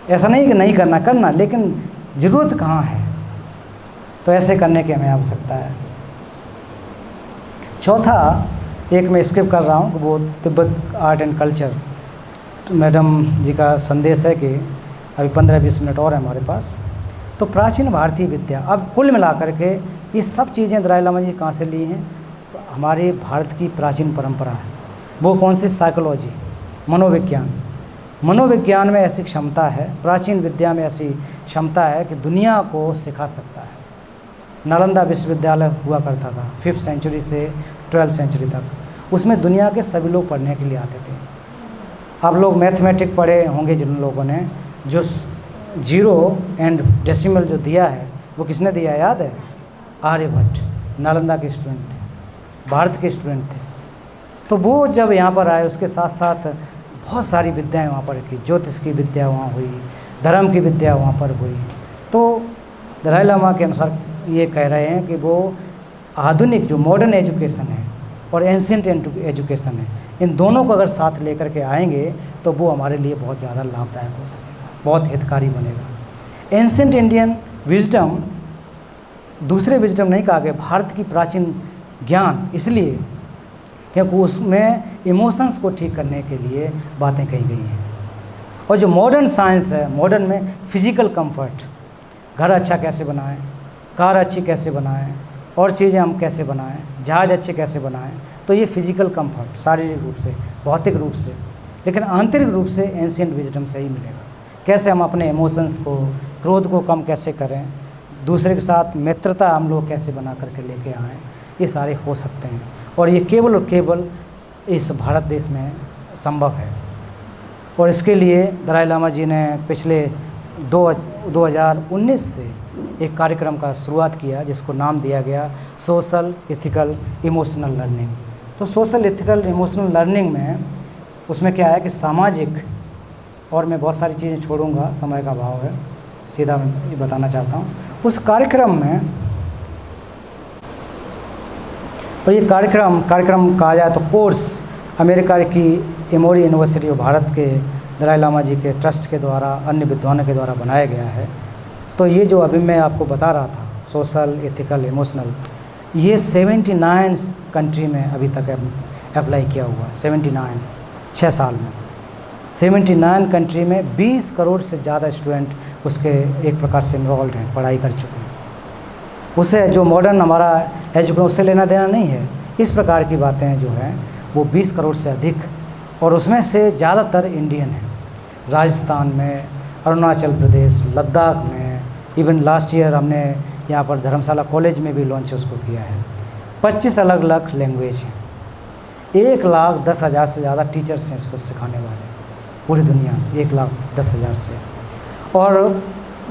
ऐसा नहीं कि नहीं करना, लेकिन ज़रूरत कहाँ है, तो ऐसे करने की हमें आवश्यकता है। चौथा एक मैं स्किप कर रहा हूँ कि वो Tibet art and culture, madam ji का संदेश है कि अभी 15-20 मिनट और है हमारे पास। तो प्राचीन भारतीय विद्या, अब कुल मिलाकर के ये सब चीज़ें दलाई लामा जी कहाँ से ली हैं, हमारे भारत की प्राचीन परंपरा है। वो कौन सी, साइकोलॉजी, मनोविज्ञान में ऐसी क्षमता है, प्राचीन विद्या में ऐसी क्षमता है कि दुनिया को सिखा सकता है। नालंदा विश्वविद्यालय हुआ करता था 5th सेंचुरी से 12th सेंचुरी तक, उसमें दुनिया के सभी लोग पढ़ने के लिए आते थे। आप लोग मैथमेटिक पढ़े होंगे जिन लोगों ने, जो 0 एंड डेसिमल जो दिया है वो किसने दिया है, याद है, आर्यभट्ट, नालंदा के स्टूडेंट थे, भारत के स्टूडेंट थे। तो वो जब यहाँ पर आए उसके साथ साथ बहुत सारी विद्याएं वहाँ पर की, ज्योतिष की विद्या वहाँ हुई, धर्म की विद्या वहाँ पर हुई। तो दलाई लामा के अनुसार ये कह रहे हैं कि वो आधुनिक जो मॉडर्न एजुकेशन है और एंशिएंट एजुकेशन है, इन दोनों को अगर साथ लेकर के आएंगे तो वो हमारे लिए बहुत ज़्यादा लाभदायक हो सकेगा, बहुत हितकारी बनेगा। एंशिएंट इंडियन विजडम दूसरे विजडम नहीं कहा गया, भारत की प्राचीन ज्ञान, इसलिए क्योंकि उसमें इमोशंस को ठीक करने के लिए बातें कही गई हैं। और जो मॉडर्न साइंस है, मॉडर्न में फिजिकल कंफर्ट, घर अच्छा कैसे बनाएं, कार अच्छी कैसे बनाएं, और चीज़ें हम कैसे बनाएं, जहाज़ अच्छे कैसे बनाएं, तो ये फिजिकल कंफर्ट शारीरिक रूप से, भौतिक रूप से, लेकिन आंतरिक रूप से एंशिएंट विजडम से ही मिलेगा। कैसे हम अपने इमोशंस को, क्रोध को कम कैसे करें, दूसरे के साथ मित्रता हम लोग कैसे बना करके लेके आएँ, ये सारे हो सकते हैं। और ये केवल और केवल इस भारत देश में संभव है। और इसके लिए दलाई लामा जी ने पिछले 2019 से एक कार्यक्रम का शुरुआत किया जिसको नाम दिया गया सोशल इथिकल इमोशनल लर्निंग। तो सोशल इथिकल इमोशनल लर्निंग में उसमें क्या है कि सामाजिक, और मैं बहुत सारी चीज़ें छोड़ूंगा, समय का अभाव है, सीधा मैं ये बताना चाहता हूँ। उस कार्यक्रम में, और ये कार्यक्रम कहा जाए तो कोर्स अमेरिका की एमोरी यूनिवर्सिटी और भारत के दलाई लामा जी के ट्रस्ट के द्वारा, अन्य विद्वानों के द्वारा बनाया गया है। तो ये जो अभी मैं आपको बता रहा था सोशल इथिकल इमोशनल, ये 79 कंट्री में अभी तक अप्लाई किया हुआ है। 79 6 साल में 79 कंट्री में 20 करोड़ से ज़्यादा स्टूडेंट उसके एक प्रकार से इनरोल्ड हैं, पढ़ाई कर चुके हैं। उसे जो मॉडर्न हमारा एजुकेशन, उससे लेना देना नहीं है। इस प्रकार की बातें जो हैं वो 20 करोड़ से अधिक, और उसमें से ज़्यादातर इंडियन हैं। राजस्थान में, अरुणाचल प्रदेश, लद्दाख में, इवन लास्ट ईयर हमने यहाँ पर धर्मशाला कॉलेज में भी लॉन्च उसको किया है। 25 अलग अलग लैंग्वेज हैं, 1,10,000 से ज़्यादा टीचर्स हैं इसको सिखाने वाले, पूरी दुनिया 1,10,000 से। और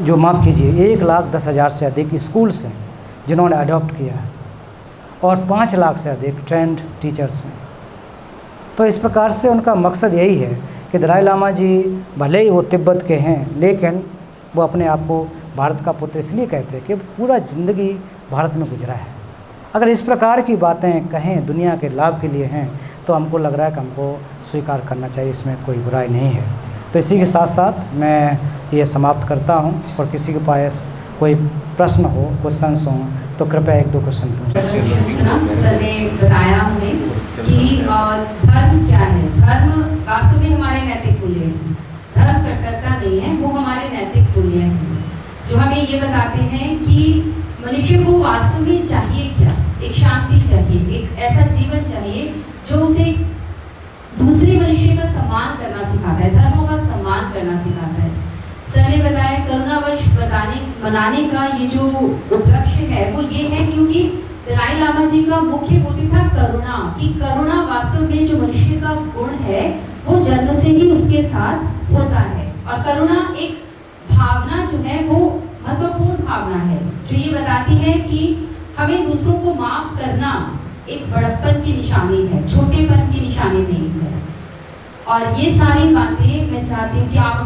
जो माफ़ कीजिए 1,10,000 से अधिक स्कूल्स हैं जिन्होंने अडॉप्ट किया है और 5 लाख से अधिक ट्रेंड टीचर्स हैं। तो इस प्रकार से उनका मकसद यही है कि दलाई लामा जी भले ही वो तिब्बत के हैं, लेकिन वो अपने आप को भारत का पुत्र इसलिए कहते हैं कि पूरा ज़िंदगी भारत में गुजरा है। अगर इस प्रकार की बातें कहें दुनिया के लाभ के लिए हैं तो हमको लग रहा है कि हमको स्वीकार करना चाहिए, इसमें कोई बुराई नहीं है। तो इसी के साथ साथ मैं ये समाप्त करता हूँ और किसी के पास कोई प्रश्न हो, क्वेश्चंस हों तो कृपया 1-2 क्वेश्चन पूछें। सर ने बताया हमें कि धर्म क्या है। धर्म वास्तव में हमारे नैतिक मूल्य हैं। धर्म कट्टरता नहीं है, वो हमारे नैतिक मूल्य हैं जो हमें ये बताते हैं कि मनुष्य को वास्तव में चाहिए क्या। एक शांति चाहिए, एक ऐसा जीवन चाहिए जो उसे दूसरे मनुष्य का सम्मान करना सिखाता है, धर्मों का सम्मान करना सिखाता है। सर ने बताया करुणा वर्ष मनाने का ये जो उपलक्ष्य है वो ये है क्योंकि दलाई लामा जी का मुख्य मोटिव था करुणा, कि करुणा वास्तव में जो मनुष्य का गुण है वो जन्म से ही उसके साथ होता है। और करुणा एक भावना जो है वो महत्वपूर्ण भावना है जो ये बताती है कि हमें दूसरों को माफ करना एक बड़प्पन की निशानी है, छोटेपन की निशानी नहीं है। और ये सारी बातें मैं चाहती हूँ कि आप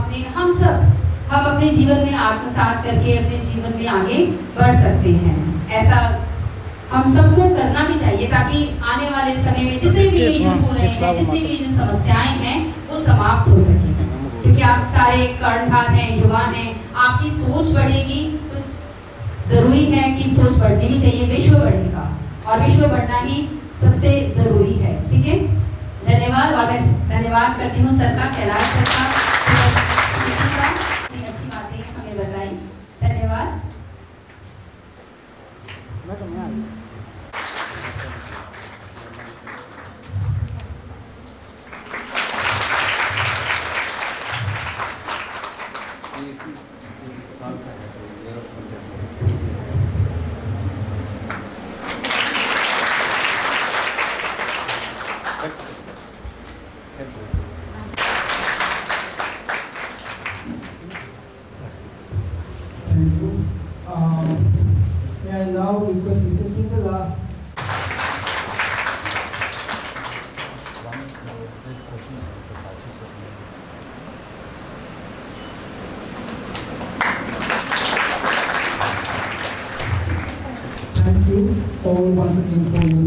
हम अपने जीवन में आत्मसात करके अपने जीवन में आगे बढ़ सकते हैं। ऐसा हम सबको करना भी चाहिए ताकि आने वाले समय में जितने भी ये युग हो रहे हैं, जितनी भी जो समस्याएं हैं वो समाप्त हो सके। क्योंकि आप सारे कर्णधार हैं, युवा हैं, आपकी सोच बढ़ेगी तो जरूरी है कि सोच बढ़नी भी चाहिए, विश्व बढ़ेगा और विश्व बढ़ना ही सबसे जरूरी है। ठीक है, धन्यवाद। और मैं धन्यवाद करती हूँ सर का, कैलाश सर का, इतनी अच्छी बातें हमें बताई। धन्यवाद। May I now request Mr. Kinzala. Thank you all once again for your